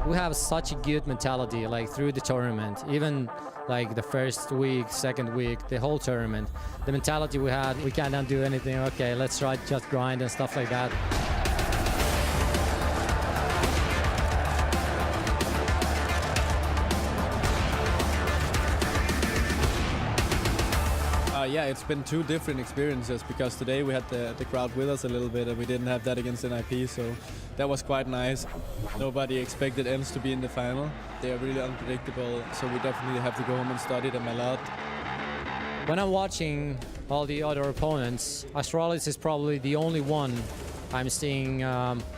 We have such a good mentality, like through the tournament, even like the first week, second week, the whole tournament. The mentality we had, we cannot do anything. Okay, let's try just grind and stuff like that. Yeah, it's been two different experiences because today we had the crowd with us a little bit and we didn't have that against NIP, so that was quite nice. Nobody expected ENCE to be in the final. They are really unpredictable, so we definitely have to go home and study them a lot. When I'm watching all the other opponents, Astralis is probably the only one I'm seeing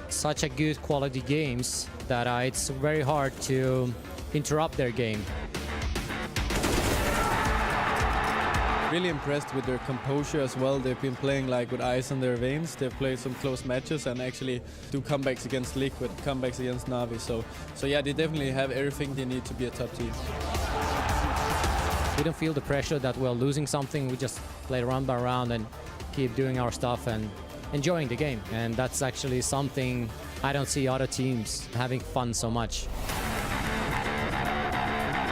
such a good quality games that it's very hard to interrupt their game. Really impressed with their composure as well. They've been playing like with ice in their veins. They've played some close matches and actually do comebacks against Liquid, comebacks against Na'Vi. So yeah, they definitely have everything they need to be a top team. We don't feel the pressure that we're losing something. We just play round by round and keep doing our stuff and enjoying the game. And that's actually something I don't see other teams having fun so much.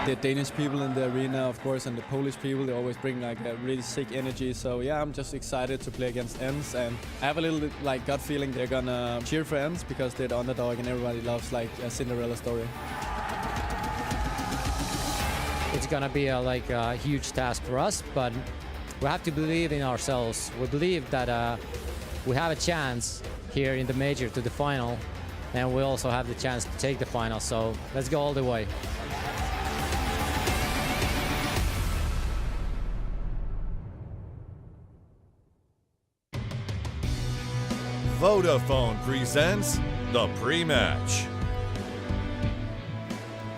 The Danish people in the arena, of course, and the Polish people, they always bring like a really sick energy. So yeah, I'm just excited to play against ENCE, and I have a little like gut feeling they're gonna cheer for ENCE because they're the underdog and everybody loves like a Cinderella story. It's gonna be a huge task for us, but we have to believe in ourselves. We believe that we have a chance here in the major to the final, and we also have the chance to take the final. So let's go all the way. Vodafone presents the pre-match.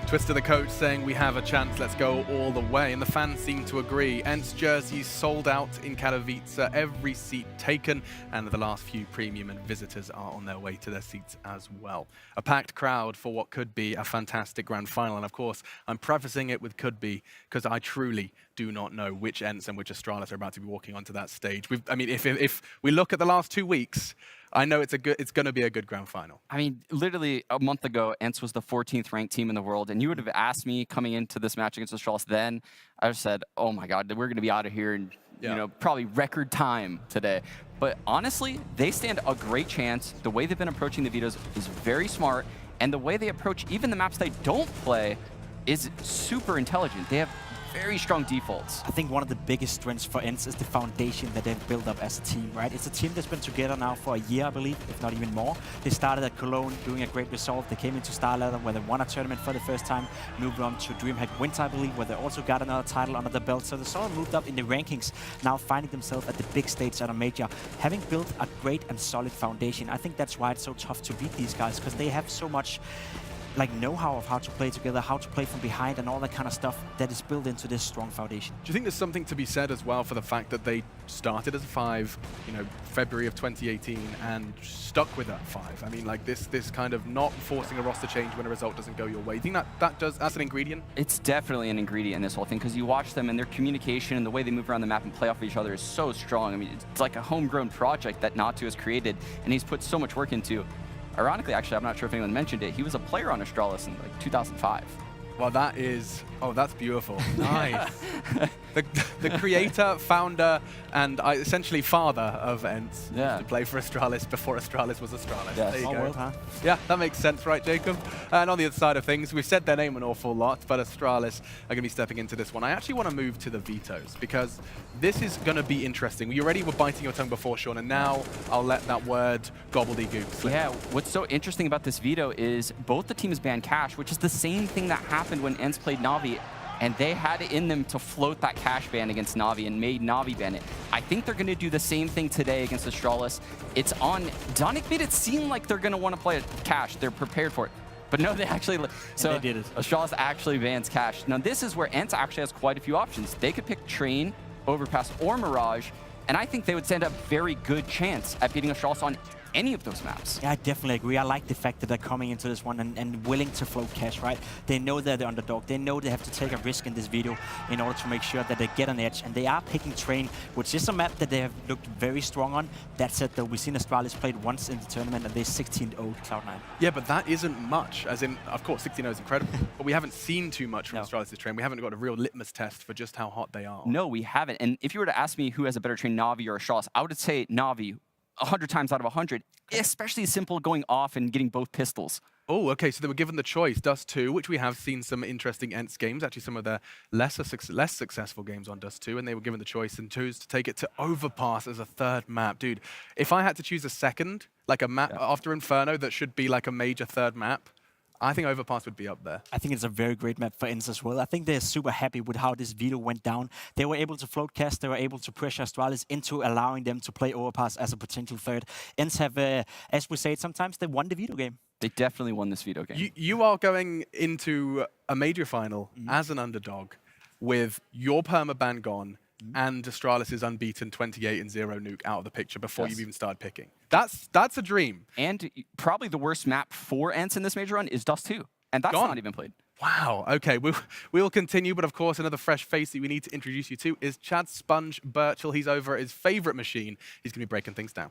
Twister, the coach, saying we have a chance, let's go all the way, and the fans seem to agree. ENCE jerseys sold out in Katowice, every seat taken, and the last few premium and visitors are on their way to their seats as well. A packed crowd for what could be a fantastic grand final, and of course, I'm prefacing it with could be, because I truly do not know which ENCE and which Astralis are about to be walking onto that stage. I mean, if we look at the last 2 weeks, I know it's going to be a good grand final. I mean, literally a month ago, ENCE was the 14th ranked team in the world, and you would have asked me coming into this match against Astralis then, I would have said, oh my God, we're going to be out of here in probably record time today. But honestly, they stand a great chance. The way they've been approaching the vetoes is very smart, and the way they approach even the maps they don't play is super intelligent. They have very strong defaults. I think one of the biggest strengths for ENCE is the foundation that they've built up as a team, right? It's a team that's been together now for a year, I believe, if not even more. They started at Cologne doing a great result. They came into StarLadder where they won a tournament for the first time, moved on to DreamHack Winter, I believe, where they also got another title under the belt. So they sort of moved up in the rankings, now finding themselves at the big stage at a major, having built a great and solid foundation. I think that's why it's so tough to beat these guys, because they have so much like know-how of how to play together, how to play from behind, and all that kind of stuff that is built into this strong foundation. Do you think there's something to be said as well for the fact that they started as a 5, February of 2018, and stuck with that 5? I mean, like this kind of not forcing a roster change when a result doesn't go your way. Do you think that's an ingredient? It's definitely an ingredient in this whole thing, because you watch them and their communication and the way they move around the map and play off of each other is so strong. I mean, it's like a homegrown project that Map2 has created, and he's put so much work into. Ironically, actually, I'm not sure if anyone mentioned it, he was a player on Astralis in like 2005. Well, that is, that's beautiful. Nice. the creator, founder, and essentially father of ENCE. Yeah. To play for Astralis before Astralis was Astralis. Yes. There you Small go. world, huh? Yeah, that makes sense, right, Jacob? And on the other side of things, we've said their name an awful lot, but Astralis are going to be stepping into this one. I actually want to move to the vetoes, because this is going to be interesting. You already were biting your tongue before, Sean, and now I'll let that word gobbledygook slip. Yeah, what's so interesting about this veto is both the teams banned Cash, which is the same thing that happened when ENCE played Na'Vi, and they had it in them to float that Cash ban against Na'Vi and made Na'Vi ban it. I think they're going to do the same thing today against Astralis. It's on Donic made it seem like they're going to want to play Cash. They're prepared for it. But no, they actually... So they did it. Astralis actually bans Cash. Now this is where ENCE actually has quite a few options. They could pick Train, Overpass, or Mirage, and I think they would stand a very good chance at beating Astralis on any of those maps. Yeah, I definitely agree. I like the fact that they're coming into this one and willing to float cash, right? They know they're the underdog. They know they have to take a risk in this video in order to make sure that they get an edge. And they are picking Train, which is a map that they have looked very strong on. That said, though, we've seen Astralis played once in the tournament and they 16-0 Cloud9. Yeah, but that isn't much. As in, of course, 16-0 is incredible. But we haven't seen too much from Astralis' Train. We haven't got a real litmus test for just how hot they are. No, we haven't. And if you were to ask me who has a better Train, Na'Vi or Astralis, I would say Na'Vi 100 times out of 100. Especially simple going off and getting both pistols. Oh, okay, so they were given the choice, Dust 2, which we have seen some interesting ENCE games, actually some of their less successful games on Dust 2, and they were given the choice and chose to take it to Overpass as a third map. Dude, if I had to choose a second, like a map after Inferno that should be like a major third map, I think Overpass would be up there. I think it's a very great map for ENCE as well. I think they're super happy with how this video went down. They were able to float cast, they were able to pressure Astralis into allowing them to play Overpass as a potential third. ENCE have, as we say it sometimes, they won the video game. They definitely won this video game. You are going into a major final as an underdog with your permaban gone and Astralis is unbeaten 28-0 nuke out of the picture before you've even started picking. That's a dream. And probably the worst map for ENCE in this major run is Dust 2. And that's not even played. Wow, okay, we'll continue, but of course another fresh face that we need to introduce you to is Chad Sponge Birchall. He's over at his favorite machine. He's going to be breaking things down.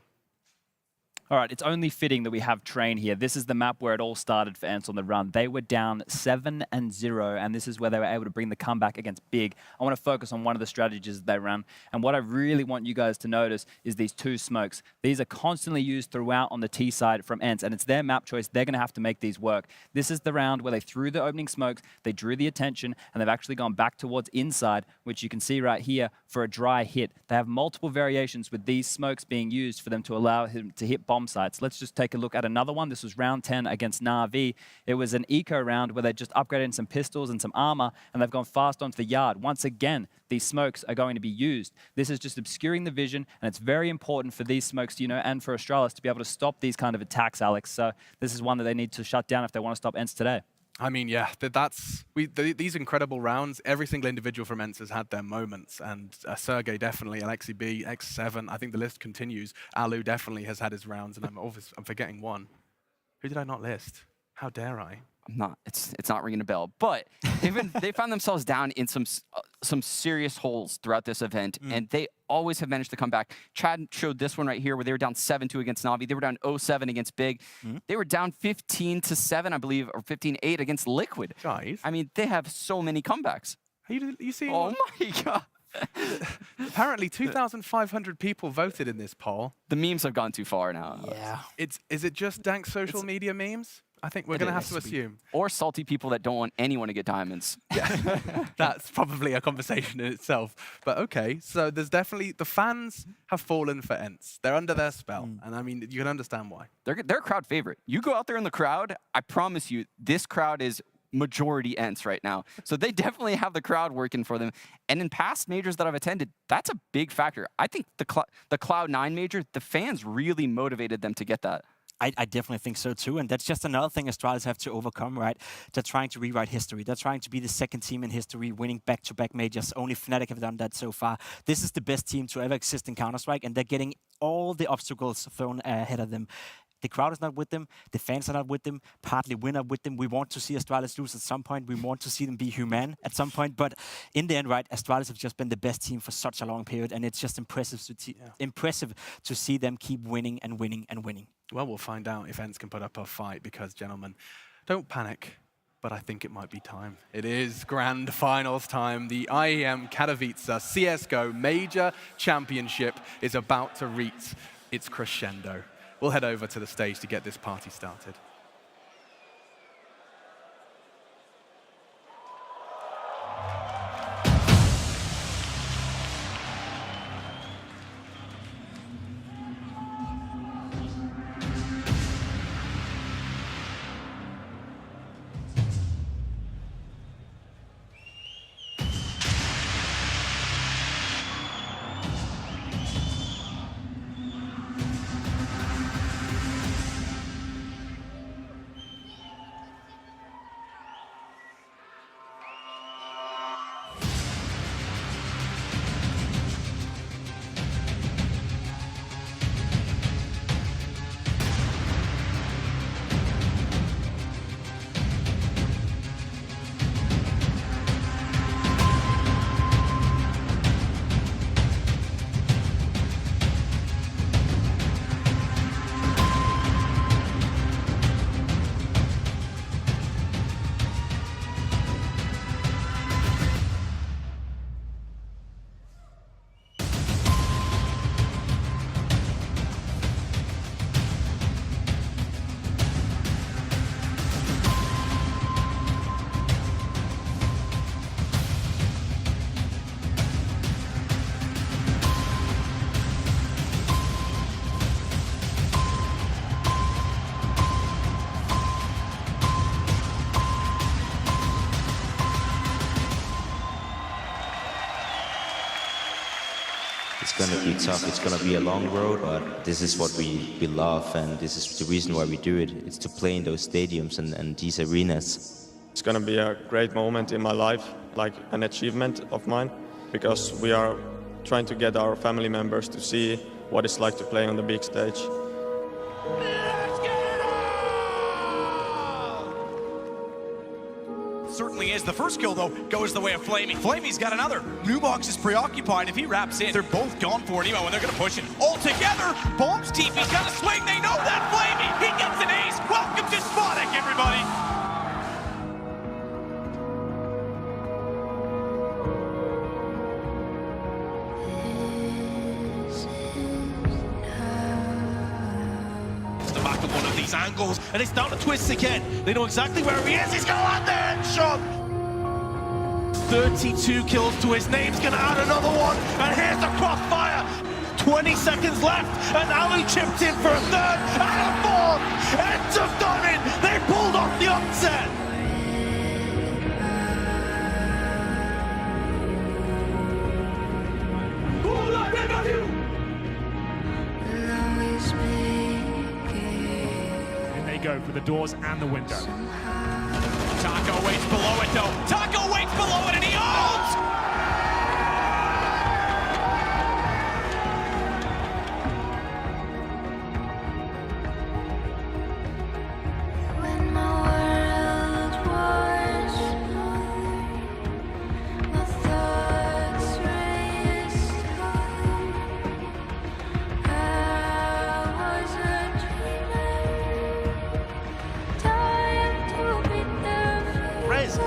All right, it's only fitting that we have Train here. This is the map where it all started for ENCE on the run. They were down 7-0, and this is where they were able to bring the comeback against Big. I want to focus on one of the strategies they ran, and what I really want you guys to notice is these two smokes. These are constantly used throughout on the T side from ENCE, and it's their map choice. They're going to have to make these work. This is the round where they threw the opening smokes, they drew the attention, and they've actually gone back towards inside, which you can see right here for a dry hit. They have multiple variations with these smokes being used for them to allow him to hit bomb sites. Let's just take a look at another one. This was round 10 against Na'Vi. It was an eco round where they just upgraded some pistols and some armor, and they've gone fast onto the yard. Once again, these smokes are going to be used. This is just obscuring the vision, and it's very important for these smokes, you know, and for Astralis to be able to stop these kind of attacks, Alex. So this is one that they need to shut down if they want to stop ENCE today. I mean, yeah, these incredible rounds, every single individual from ENCE has had their moments, and Sergey definitely, Alexi B, X7, I think the list continues. Alu definitely has had his rounds, and I'm forgetting one. Who did I not list? How dare I? I'm not. It's not ringing a bell. But they found themselves down in some serious holes throughout this event, and they always have managed to come back. Chad showed this one right here where they were down 7-2 against Na'Vi. They were down 0-7 against Big. They were down 15-7, I believe, or 15-8 against Liquid. Guys. I mean, they have so many comebacks. You see? Oh my God. Apparently 2,500 people voted in this poll. The memes have gone too far now. Yeah. Is it just dank social media memes? I think we're going to have to assume. Or salty people that don't want anyone to get diamonds. Yeah, that's probably a conversation in itself. But okay, so there's definitely, the fans have fallen for ENCE. They're under their spell. And I mean, you can understand why. They're a crowd favorite. You go out there in the crowd, I promise you, this crowd is majority ENCE right now. So they definitely have the crowd working for them. And in past majors that I've attended, that's a big factor. I think the Cloud9 major, the fans really motivated them to get that. I definitely think so too, and that's just another thing Astralis have to overcome, right? They're trying to rewrite history. They're trying to be the second team in history, winning back-to-back majors. Only Fnatic have done that so far. This is the best team to ever exist in Counter-Strike, and they're getting all the obstacles thrown ahead of them. The crowd is not with them. The fans are not with them. Partly we're not with them. We want to see Astralis lose at some point. We want to see them be human at some point. But in the end, right, Astralis have just been the best team for such a long period, and it's just impressive to see them keep winning and winning and winning. Well, we'll find out if ENCE can put up a fight because, gentlemen, don't panic, but I think it might be time. It is grand finals time. The IEM Katowice CSGO Major Championship is about to reach its crescendo. We'll head over to the stage to get this party started. going to be tough. It's going to be a long road, but this is what we love, and this is the reason why we do it. It's to play in those stadiums and these arenas. It's going to be a great moment in my life, like an achievement of mine, because we are trying to get our family members to see what it's like to play on the big stage. Certainly is. The first kill, though, goes the way of Flamey. Flamey's got another. Nubox is preoccupied. If he wraps in, they're both gone for an emo, and they're going to push it all together. Bombs TP's got a swing. They know that Flamey. He gets an ace. Welcome to Spottic, everybody. The back of one of these angles, and it's down to Twist again. They know exactly where he is. He's going to land there and shot. 32 kills to his name. He's going to add another one, and here's the crossfire. 20 seconds left, and Ali chipped in for a third and a fourth. ENCE have done it. They pulled off the upset. Go for the doors and the window. Taco waits below it though. Taco waits below it and he holds!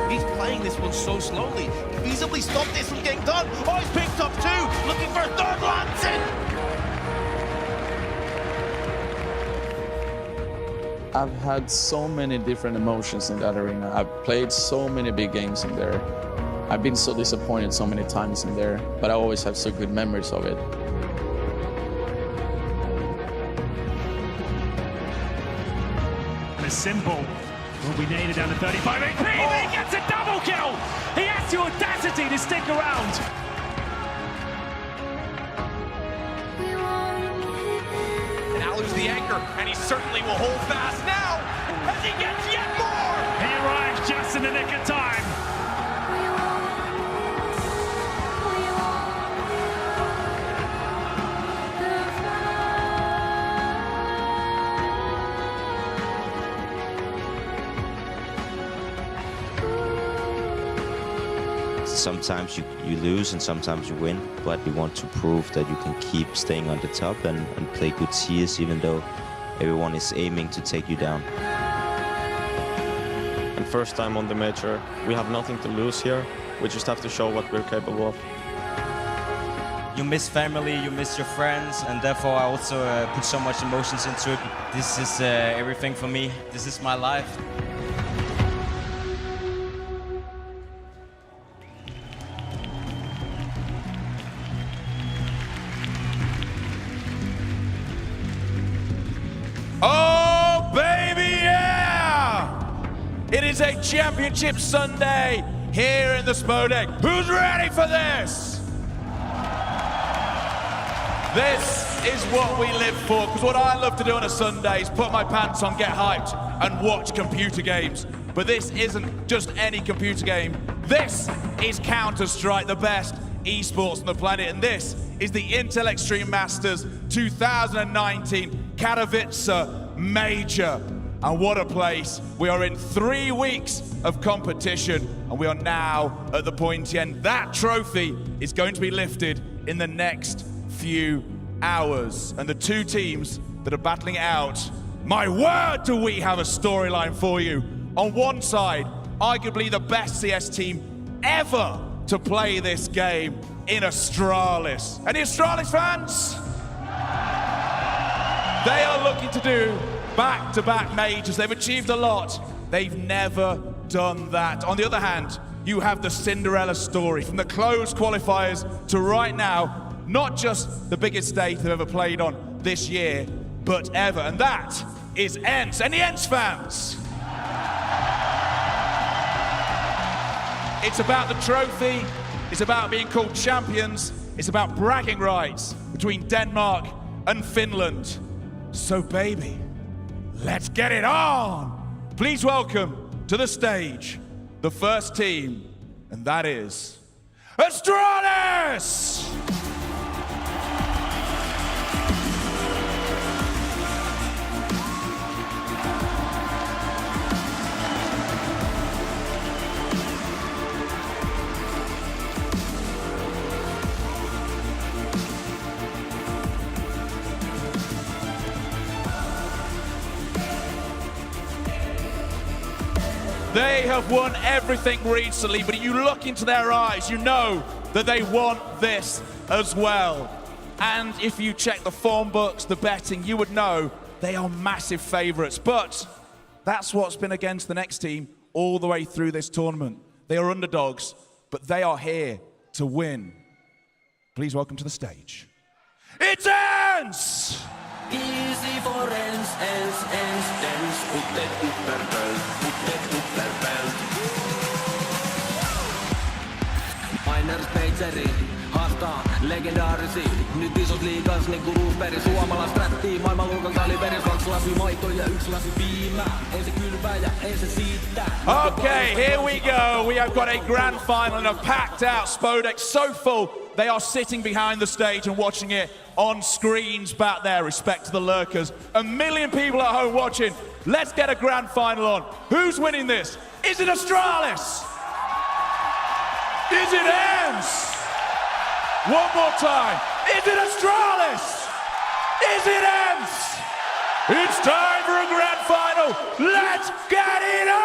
He's playing this one so slowly. Could easily stop this from getting done. Oh, he's picked up two. Looking for a third Lancing. I've had so many different emotions in that arena. I've played so many big games in there. I've been so disappointed so many times in there, but I always have so good memories of it. The symbol will be nailed down to 35 HP. Oh. He gets a double kill. He has the audacity to stick around. And Alu's the anchor, and he certainly will hold fast now as he gets yet more. He arrives just in the nick of time. Sometimes you lose and sometimes you win, but you want to prove that you can keep staying on the top and play good CS even though everyone is aiming to take you down. And first time on the major, we have nothing to lose here. We just have to show what we're capable of. You miss family, you miss your friends, and therefore I also put so much emotions into it. This is everything for me. This is my life. Oh, baby, yeah! It is a championship Sunday here in the Spodek. Who's ready for this? This is what we live for, because what I love to do on a Sunday is put my pants on, get hyped, and watch computer games. But this isn't just any computer game. This is Counter-Strike, the best esports on the planet, and this is the Intel Extreme Masters 2019 Katowice Major. And what a place. We are in 3 weeks of competition, and we are now at the pointy end. That trophy is going to be lifted in the next few hours. And the two teams that are battling it out, my word, do we have a storyline for you. On one side, arguably the best CS team ever to play this game in Astralis. Any Astralis fans? They are looking to do back-to-back majors. They've achieved a lot. They've never done that. On the other hand, you have the Cinderella story from the closed qualifiers to right now, not just the biggest stage they've ever played on this year, but ever. And that is ENCE. Any ENCE fans? It's about the trophy. It's about being called champions. is about bragging rights between Denmark and Finland. So baby, let's get it on! Please welcome to the stage the first team, and that is Astralis! They have won everything recently, but you look into their eyes, you know that they want this as well. And if you check the form books, the betting, you would know they are massive favorites. But that's what's been against the next team all the way through this tournament. They are underdogs, but they are here to win. Please welcome to the stage, it's ENCE! Easy for ENCE, ENCE, ENCE, ENCE. Put that upperbelt, put that upperbelt. Miners Pageri haastaa legendaarisi. Nyt isot liigas niinku Roosberg. Suomalais rättii maailmanluokan kaliberi. 2 lasi maitoa ja 1 lasi piimää. Ei se kylpää ja ei se siittää. Okay, here we go. We have got a grand final and a packed out Spodek, so full they are sitting behind the stage and watching it on screens back there. Respect to the lurkers. 1 million people at home watching. Let's get a grand final on. Who's winning this? Is it Astralis? Is it ENCE? One more time. Is it Astralis? Is it ENCE? It's time for a grand final. Let's get it on!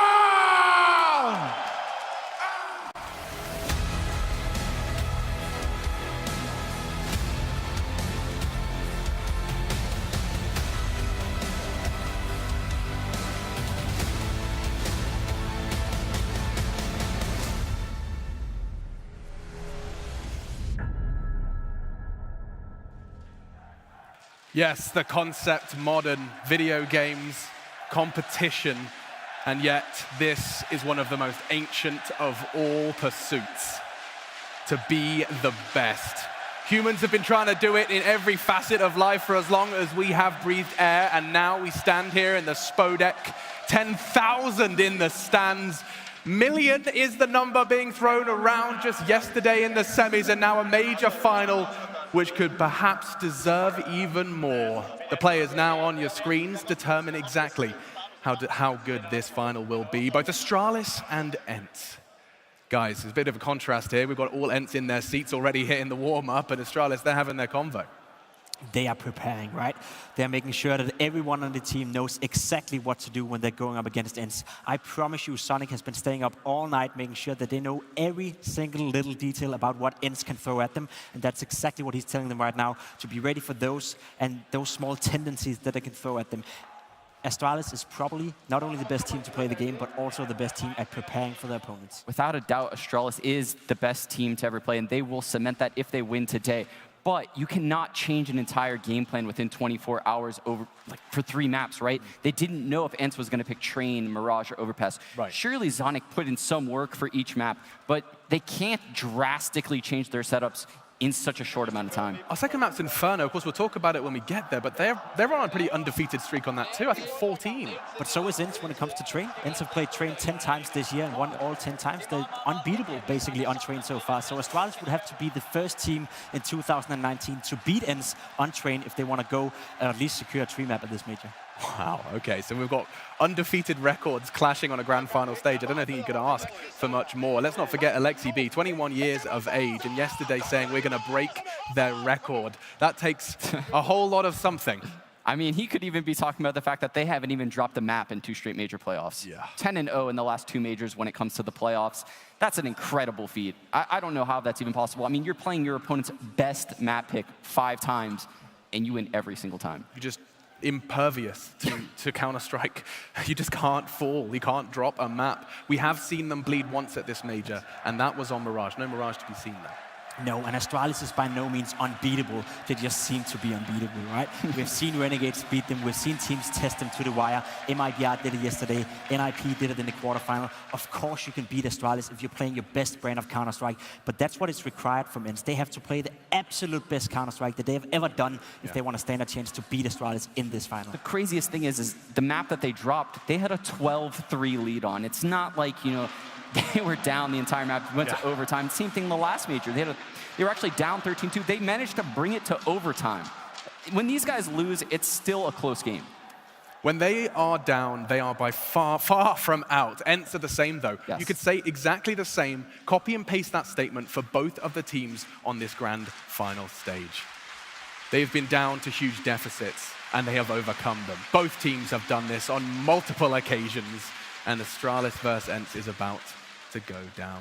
Yes, the concept, modern video games, competition, and yet this is one of the most ancient of all pursuits, to be the best. Humans have been trying to do it in every facet of life for as long as we have breathed air, and now we stand here in the Spodek, 10,000 in the stands. Million is the number being thrown around just yesterday in the semis, and now a major final which could perhaps deserve even more. The players now on your screens determine exactly how good this final will be, both Astralis and ENCE. Guys, there's a bit of a contrast here. We've got all ENCE in their seats already hitting the warm-up, and Astralis, they're having their convo. They are preparing, right? They're making sure that everyone on the team knows exactly what to do when they're going up against ENCE. I promise you, Sonic has been staying up all night making sure that they know every single little detail about what ENCE can throw at them, and that's exactly what he's telling them right now, to be ready for those and those small tendencies that they can throw at them. Astralis is probably not only the best team to play the game, but also the best team at preparing for their opponents. Without a doubt, Astralis is the best team to ever play, and they will cement that if they win today. But you cannot change an entire game plan within 24 hours for 3 maps, right? They didn't know if ENCE was going to pick Train, Mirage, or Overpass. Right. Surely Zonic put in some work for each map, but they can't drastically change their setups in such a short amount of time. Our second map's Inferno. Of course, we'll talk about it when we get there, but they're on a pretty undefeated streak on that too. I think 14. But so is ENCE when it comes to Train. ENCE have played Train 10 times this year and won all 10 times. They're unbeatable, basically, on Train so far. So Astralis would have to be the first team in 2019 to beat ENCE on Train if they want to go and at least secure a 3 map at this major. Wow, okay, so we've got undefeated records clashing on a grand final stage. I don't think you could ask for much more. Let's not forget Alexi B, 21 years of age, and yesterday saying we're going to break their record. That takes a whole lot of something. I mean, he could even be talking about the fact that they haven't even dropped a map in 2 straight major playoffs. Yeah. 10-0 in the last 2 majors when it comes to the playoffs. That's an incredible feat. I don't know how that's even possible. I mean, you're playing your opponent's best map pick 5 times, and you win every single time. You just impervious to Counter-Strike. You just can't fall. You can't drop a map. We have seen them bleed once at this major, and that was on Mirage. No Mirage to be seen there. No, and Astralis is by no means unbeatable. They just seem to be unbeatable, right? We've seen Renegades beat them. We've seen teams test them to the wire. MIBR did it yesterday. NIP did it in the quarterfinal. Of course, you can beat Astralis if you're playing your best brand of Counter-Strike, but that's what is required from ENCE. They have to play the absolute best Counter-Strike that they have ever done if they want to stand a chance to beat Astralis in this final. The craziest thing is the map that they dropped, they had a 12-3 lead on. It's not like, you know, they were down the entire map, went to overtime. Same thing in the last major. They were actually down 13-2. They managed to bring it to overtime. When these guys lose, it's still a close game. When they are down, they are by far, far from out. ENCE are the same, though. Yes. You could say exactly the same, copy and paste that statement for both of the teams on this grand final stage. They've been down to huge deficits, and they have overcome them. Both teams have done this on multiple occasions, and Astralis versus ENCE is about to go down.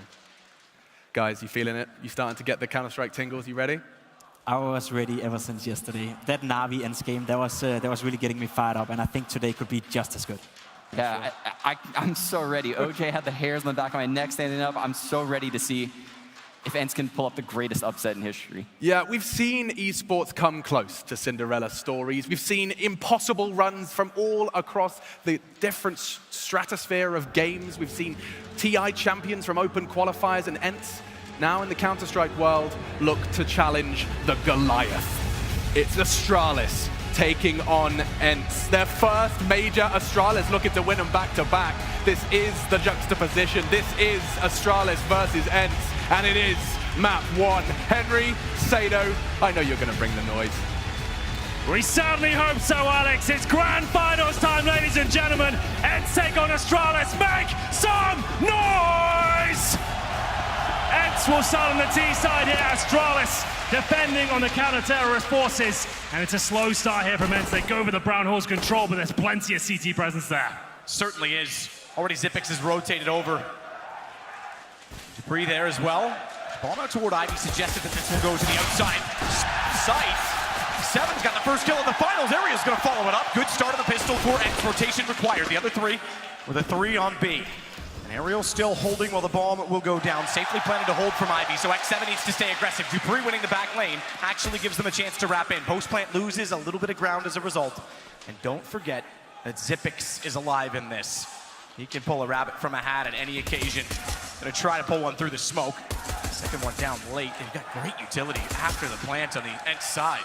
Guys, you feeling it? You starting to get the Counter-Strike tingles? You ready? I was ready ever since yesterday. That Na'Vi ENCE game, that was really getting me fired up, and I think today could be just as good. Yeah, I'm so ready. OJ had the hairs on the back of my neck standing up. I'm so ready to see if ENCE can pull up the greatest upset in history. Yeah, we've seen esports come close to Cinderella stories. We've seen impossible runs from all across the different stratosphere of games. We've seen TI champions from open qualifiers, and ENCE now in the Counter-Strike world look to challenge the Goliath. It's Astralis taking on ENCE. Their first major, Astralis looking to win them back-to-back. This is the juxtaposition. This is Astralis versus ENCE. And it is map 1. Henry, Sado, I know you're going to bring the noise. We certainly hope so, Alex. It's grand finals time, ladies and gentlemen. ENCE take on Astralis. Make some noise! ENCE will start on the T side here. Astralis defending on the counter-terrorist forces. And it's a slow start here from ENCE. They go with the Brown Horse control, but there's plenty of CT presence there. Certainly is. Already Xyp9x has rotated over. Dupree there as well. Ball out toward Ivy, suggested that this will go to the outside. Sight. Seven's got the first kill in the finals. Ariel's going to follow it up. Good start of the pistol for ENCE. Rotation required. The other three with a 3 on B. And Ariel still holding while the bomb will go down. Safely planning to hold from Ivy, so X7 needs to stay aggressive. Dupree winning the back lane actually gives them a chance to wrap in. Post-plant loses a little bit of ground as a result. And don't forget that Xyp9x is alive in this. He can pull a rabbit from a hat at any occasion. Gonna try to pull one through the smoke. Second one down late. They've got great utility after the plant on the ENCE side.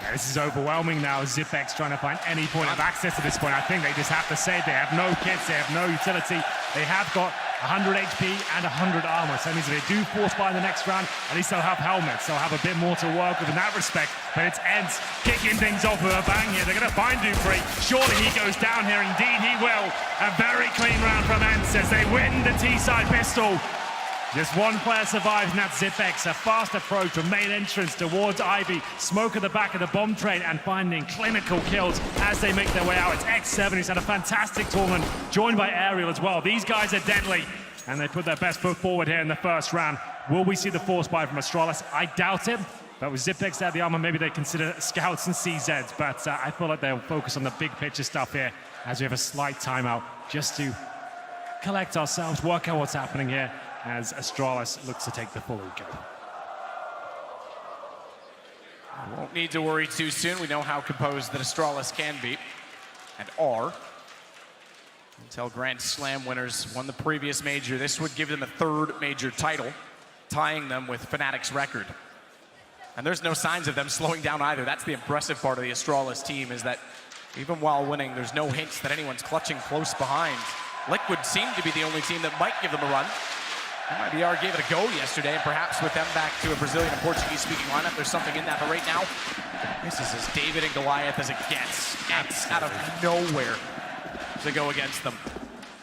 Yeah, this is overwhelming now. Xyp9x trying to find any point of access to this point. I think they just have to say they have no kits, they have no utility. They have got 100 HP and 100 armor. So that means if they do force buy in the next round, at least they'll have helmets. They'll have a bit more to work with in that respect. But it's ENCE kicking things off with a bang here. They're going to find Dupree. Surely he goes down here. Indeed he will. A very clean round from ENCE as they win the T-side pistol. Just one player survives, and that's Xyp9x. A fast approach from main entrance towards Ivy. Smoke at the back of the bomb train and finding clinical kills as they make their way out. It's X7 who's had a fantastic tournament, joined by Ariel as well. These guys are deadly, and they put their best foot forward here in the first round. Will we see the force buy from Astralis? I doubt it. But with Xyp9x out of the armor, maybe they consider scouts and CZs. But I feel like they'll focus on the big picture stuff here as we have a slight timeout just to collect ourselves, work out what's happening here, as Astralis looks to take the full eco. Won't need to worry too soon. We know how composed that Astralis can be, and are. Until Grand Slam winners won the previous major, this would give them a 3rd major title, tying them with Fnatic's record. And there's no signs of them slowing down either. That's the impressive part of the Astralis team, is that even while winning, there's no hints that anyone's clutching close behind. Liquid seemed to be the only team that might give them a run. MIBR gave it a go yesterday, and perhaps with them back to a Brazilian and Portuguese-speaking lineup, there's something in that. But right now, this is as David and Goliath as it gets. ENCE out of nowhere to go against them.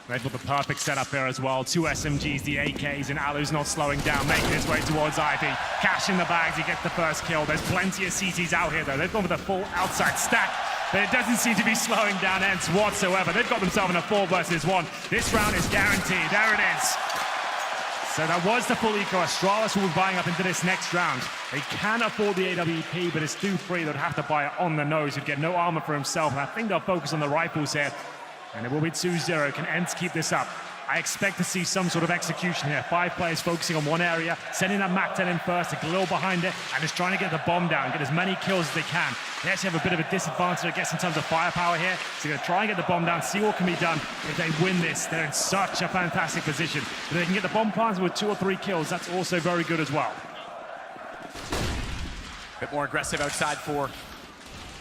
They've got the perfect setup here as well. 2 SMGs, the AKs, and Alu's not slowing down, making his way towards Ivy. Cash in the bags, he gets the first kill. There's plenty of CTs out here, though. They've gone with a full outside stack, but it doesn't seem to be slowing down ENCE whatsoever. They've got themselves in a 4 versus 1. This round is guaranteed. There it is. So that was the full eco. Astralis will be buying up into this next round. They can afford the AWP, but it's Dupree that would have to buy it on the nose. He'd get no armor for himself, and I think they'll focus on the rifles here. And it will be 2-0. Can ENCE keep this up? I expect to see some sort of execution here. 5 players focusing on one area, sending that Map2 in first, a little behind it, and just trying to get the bomb down, get as many kills as they can. They actually have a bit of a disadvantage, I guess, in terms of firepower here. So they're going to try and get the bomb down, see what can be done. If they win this, they're in such a fantastic position. If they can get the bomb planted with 2 or 3 kills, that's also very good as well. A bit more aggressive outside for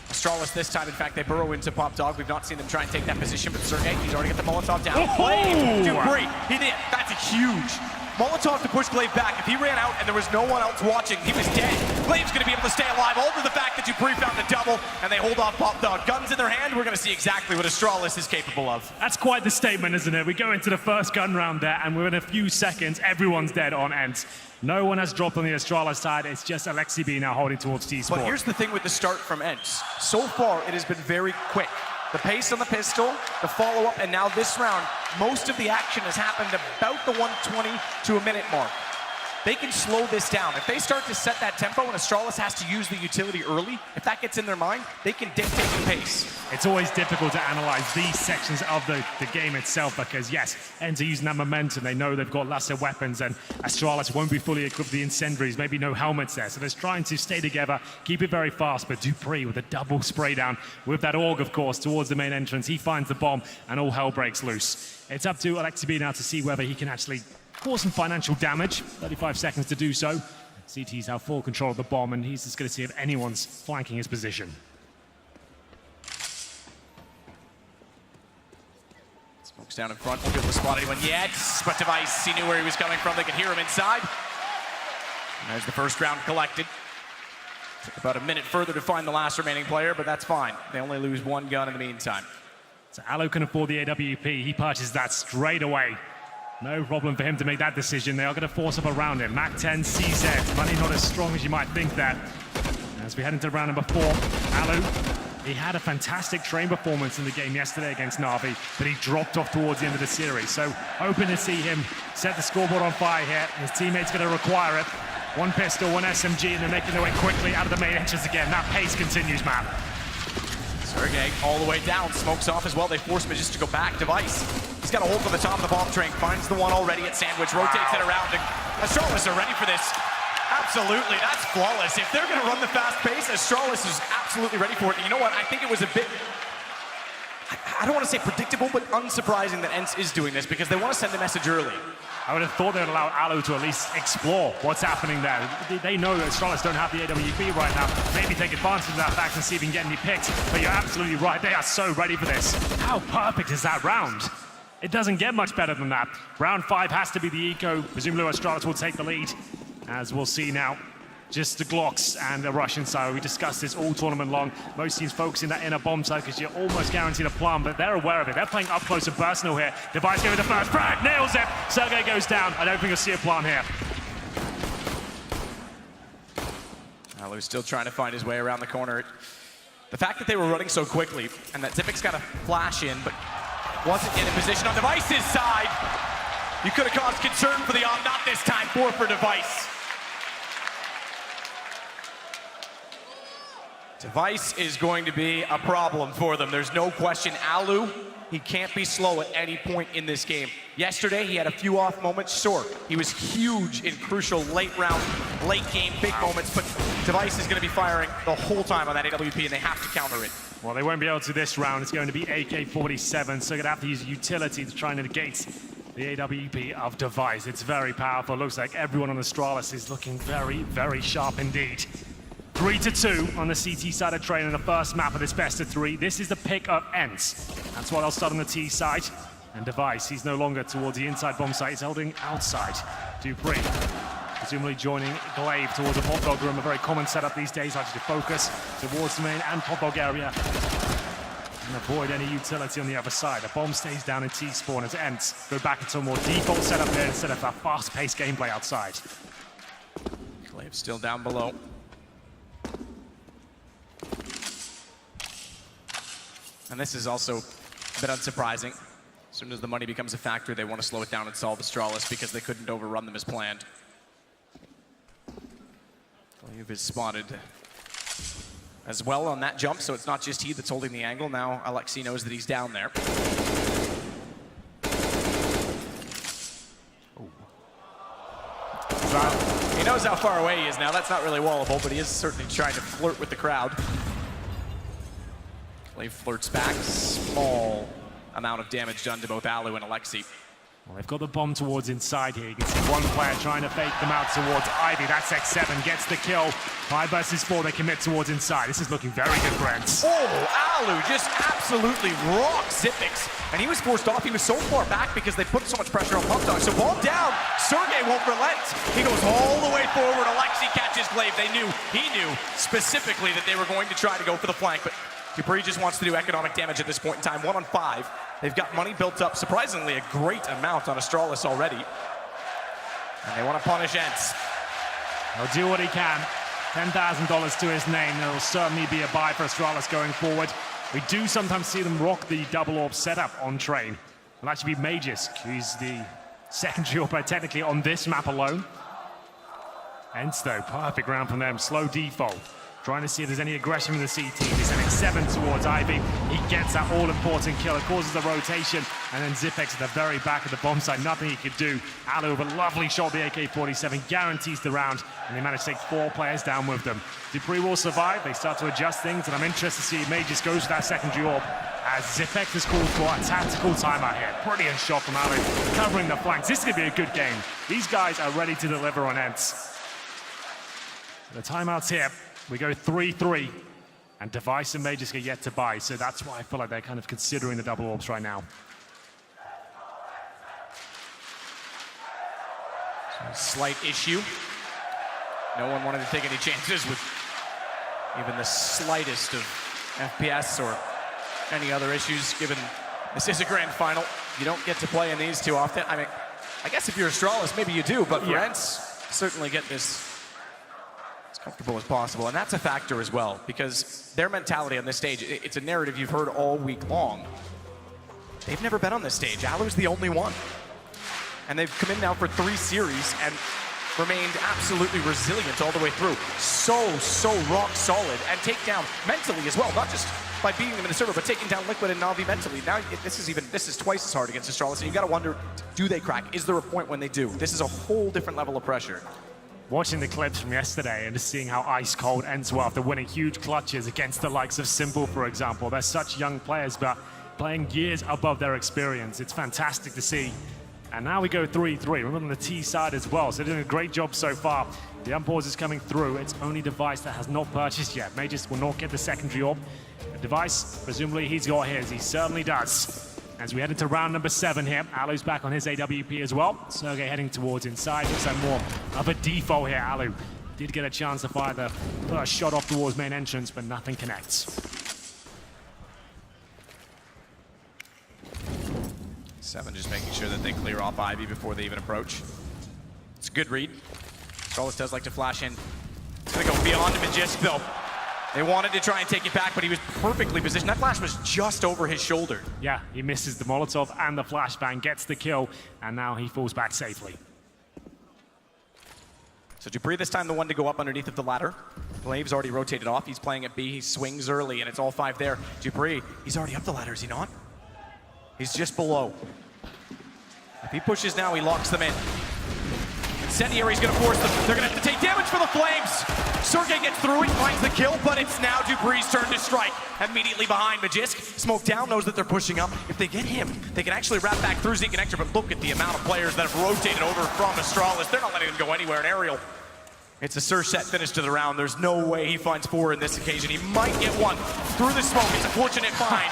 Astralis this time. In fact, they burrow into Pop Dog. We've not seen them try and take that position, but Sergey, he's already got the Molotov down. Glaive, Dupree, he did. That's a huge Molotov to push Glaive back. If he ran out and there was no one else watching, he was dead. Glaive's going to be able to stay alive, all to the fact that Dupree found the double, and they hold off Pop Dog. Guns in their hand, we're going to see exactly what Astralis is capable of. That's quite the statement, isn't it? We go into the first gun round there, and within a few seconds, everyone's dead on ENCE. No one has dropped on the Astralis side. It's just Alexi B now holding towards T-Sport. But here's the thing with the start from ENCE. So far, it has been very quick. The pace on the pistol, the follow-up, and now this round, most of the action has happened about the 120 to a minute mark. They can slow this down. If they start to set that tempo and Astralis has to use the utility early, if that gets in their mind, they can dictate the pace. It's always difficult to analyze these sections of the game itself because, yes, ENCE are using that momentum. They know they've got lesser weapons and Astralis won't be fully equipped with the incendiaries, maybe no helmets there. So they're trying to stay together, keep it very fast, but Dupree with a double spray down with that AUG, of course, towards the main entrance. He finds the bomb and all hell breaks loose. It's up to Alexi B now to see whether he can actually cause some financial damage. 35 seconds to do so. CT's have full control of the bomb, and he's just going to see if anyone's flanking his position. Smokes down in front, won't be able to spot anyone yet, but Device, he knew where he was coming from. They could hear him inside. And there's the first round collected. Took about a minute further to find the last remaining player, but that's fine. They only lose 1 gun in the meantime. So Alo can afford the AWP. He purchased that straight away. No problem for him to make that decision. They are going to force up around him. Mac-10, CZ. Money not as strong as you might think that. As we head into round number 4, Alo, he had a fantastic train performance in the game yesterday against Na'Vi, but he dropped off towards the end of the series. So hoping to see him set the scoreboard on fire here. His teammate's going to require it. 1 pistol, 1 SMG, and they're making their way quickly out of the main entrance again. That pace continues, Matt. Sergey all the way down, smokes off as well. They force him just to go back. Device, he's got a hold from the top of the bomb train, finds the one already at Sandwich, rotates it around, and Astralis are ready for this. Absolutely, that's flawless. If they're going to run the fast pace, Astralis is absolutely ready for it. And you know what? I think it was a bit, I don't want to say predictable, but unsurprising that ENCE is doing this because they want to send a message early. I would have thought they would allow Alo to at least explore what's happening there. They know that Astralis don't have the AWP right now. Maybe take advantage of that fact and see if he can get any picks. But you're absolutely right. They are so ready for this. How perfect is that round? It doesn't get much better than that. Round 5 has to be the eco. Presumably Astralis will take the lead. As we'll see now, just the Glocks and the Russian side. We discussed this all tournament long. Most teams focusing that inner bomb side because you're almost guaranteed a plum, but they're aware of it. They're playing up close and personal here. Device going with the first frag, nails it. Sergey goes down. I don't think you'll see a plum here. Alo's still trying to find his way around the corner. The fact that they were running so quickly and that Zipic's got a flash in, but wasn't in a position on Device's side. You could have caused concern for the not this time, 4 for Device. Device is going to be a problem for them. There's no question. Alu, he can't be slow at any point in this game. Yesterday, he had a few off moments, sure. He was huge in crucial late round, late game, big moments, but Device is going to be firing the whole time on that AWP, and they have to counter it. Well, they won't be able to this round. It's going to be AK-47, so they're going to have to use utility to try and negate the AWP of Device. It's very powerful. Looks like everyone on Astralis is looking very, very sharp indeed. 3-2 on the CT side of train in the first map of this best of 3. This is the pick of ENCE. That's why they'll start on the T side. And Device, he's no longer towards the inside bomb site. He's holding outside. Dupree, presumably joining Glaive towards the hot dog room. A very common setup these days, like to focus towards the main and hot dog area. And avoid any utility on the other side. The bomb stays down in T-spawn as ENCE go back into a more default setup there instead of a fast-paced gameplay outside. Glaive still down below. And this is also a bit unsurprising. As soon as the money becomes a factor, they want to slow it down and solve Astralis because they couldn't overrun them as planned. Glaive is spotted as well on that jump, so it's not just he that's holding the angle. Now Alexi knows that he's down there. knows how far away he is now. That's not really wallable, but he is certainly trying to flirt with the crowd. Clay flirts back. Small amount of damage done to both Alu and Alexi. Well, they've got the bomb towards inside here. You can see one player trying to fake them out towards Ivy. That's X7, gets the kill. 5 versus 4, they commit towards inside. This is looking very good for ENCE. Oh, Alu just absolutely rocks Zipix. And he was forced off. He was so far back because they put so much pressure on Pump Dog. So ball down, Sergey won't relent. He goes all the way forward. Alexi catches Glaive. He knew specifically that they were going to try to go for the flank, but Dupree just wants to do economic damage at this point in time. 1 on 5. They've got money built up, surprisingly a great amount on Astralis already. And they want to punish ENCE. He'll do what he can. $10,000 to his name. There will certainly be a buy for Astralis going forward. We do sometimes see them rock the double orb setup on Train. It'll actually be Magisk, who's the secondary orb technically on this map alone. ENCE though, perfect round from them. Slow default. Trying to see if there's any aggression from the C team. He's sending 7 towards Ivy. He gets that all-important kill. It causes the rotation. And then Zipex at the very back of the bomb site. Nothing he could do. Alu with a lovely shot, the AK-47, guarantees the round. And they manage to take 4 players down with them. Dupree will survive. They start to adjust things. And I'm interested to see if Magisk goes for that secondary orb. As Zipex is called for a tactical timeout here. Brilliant shot from Alu, covering the flanks. This is going to be a good game. These guys are ready to deliver on ENCE. The timeout's here. We go 3-3, and Device and Magisk are yet to buy, so that's why I feel like they're kind of considering the double orbs right now. Slight issue. No one wanted to take any chances with even the slightest of FPS or any other issues, given this is a grand final. You don't get to play in these too often. I mean, I guess if you're Astralis, maybe you do, but for ENCE, certainly get this comfortable as possible, and that's a factor as well, because their mentality on this stage, it's a narrative you've heard all week long. They've never been on this stage. Alu's the only one. And they've come in now for 3 series and remained absolutely resilient all the way through. So rock solid, and take down mentally as well, not just by beating them in the server, but taking down Liquid and Na'Vi mentally. Now this is twice as hard against Astralis, and you gotta wonder, do they crack? Is there a point when they do? This is a whole different level of pressure. Watching the clips from yesterday and just seeing how ice cold ENCE were after winning huge clutches against the likes of Simple, for example. They're such young players, but playing years above their experience. It's fantastic to see. And now we go 3-3. We're on the T side as well, so they're doing a great job so far. The unpause is coming through. It's only Device that has not purchased yet. Magisk will not get the secondary orb. The Device, presumably he's got his. He certainly does. As we head into round number 7 here, Alu's back on his AWP as well. Sergey heading towards inside. Looks like more of a default here. Alu did get a chance to fire the first shot off towards main entrance, but nothing connects. 7 just making sure that they clear off Ivy before they even approach. It's a good read. Astralis does like to flash in. It's gonna go beyond Magisk though. They wanted to try and take it back, but he was perfectly positioned. That flash was just over his shoulder. Yeah, he misses the Molotov and the flashbang, gets the kill, and now he falls back safely. So Dupree this time the one to go up underneath of the ladder. Glaive's already rotated off. He's playing at B. He swings early, and it's all 5 there. Dupree, he's already up the ladder, is he not? He's just below. If he pushes now, he locks them in. Incendiary's gonna force them. They're gonna have to take damage for the Flames. Sergey gets through it, finds the kill, but it's now Dupree's turn to strike. Immediately behind Magisk. Smoke down, knows that they're pushing up. If they get him, they can actually wrap back through Zeke and Hector, but look at the amount of players that have rotated over from Astralis. They're not letting him go anywhere in aerial. It's a Surset finish to the round. There's no way he finds 4 in this occasion. He might get 1 through the smoke. It's a fortunate find,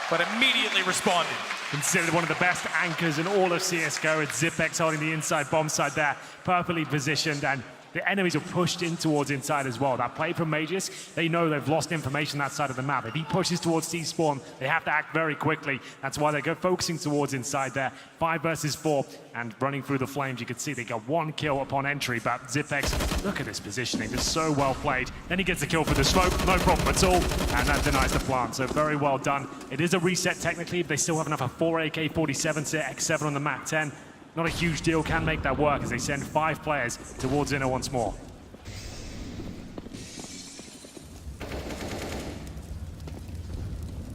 but immediately responded. Considered one of the best anchors in all of CSGO. It's Zipex holding the inside bomb side there, perfectly positioned, and the enemies are pushed in towards inside as well. That play from Magisk, they know they've lost information that side of the map. If he pushes towards T-spawn, they have to act very quickly. That's why they go focusing towards inside there. 5 versus 4, and running through the flames, you can see they got 1 kill upon entry, but Zipex, look at this positioning, just so well played. Then he gets a kill for the smoke, no problem at all, and that denies the plant, so very well done. It is a reset technically, but they still have enough of 4 AK-47 to X7 on the Map 10. Not a huge deal, can make that work as they send 5 players towards inner once more.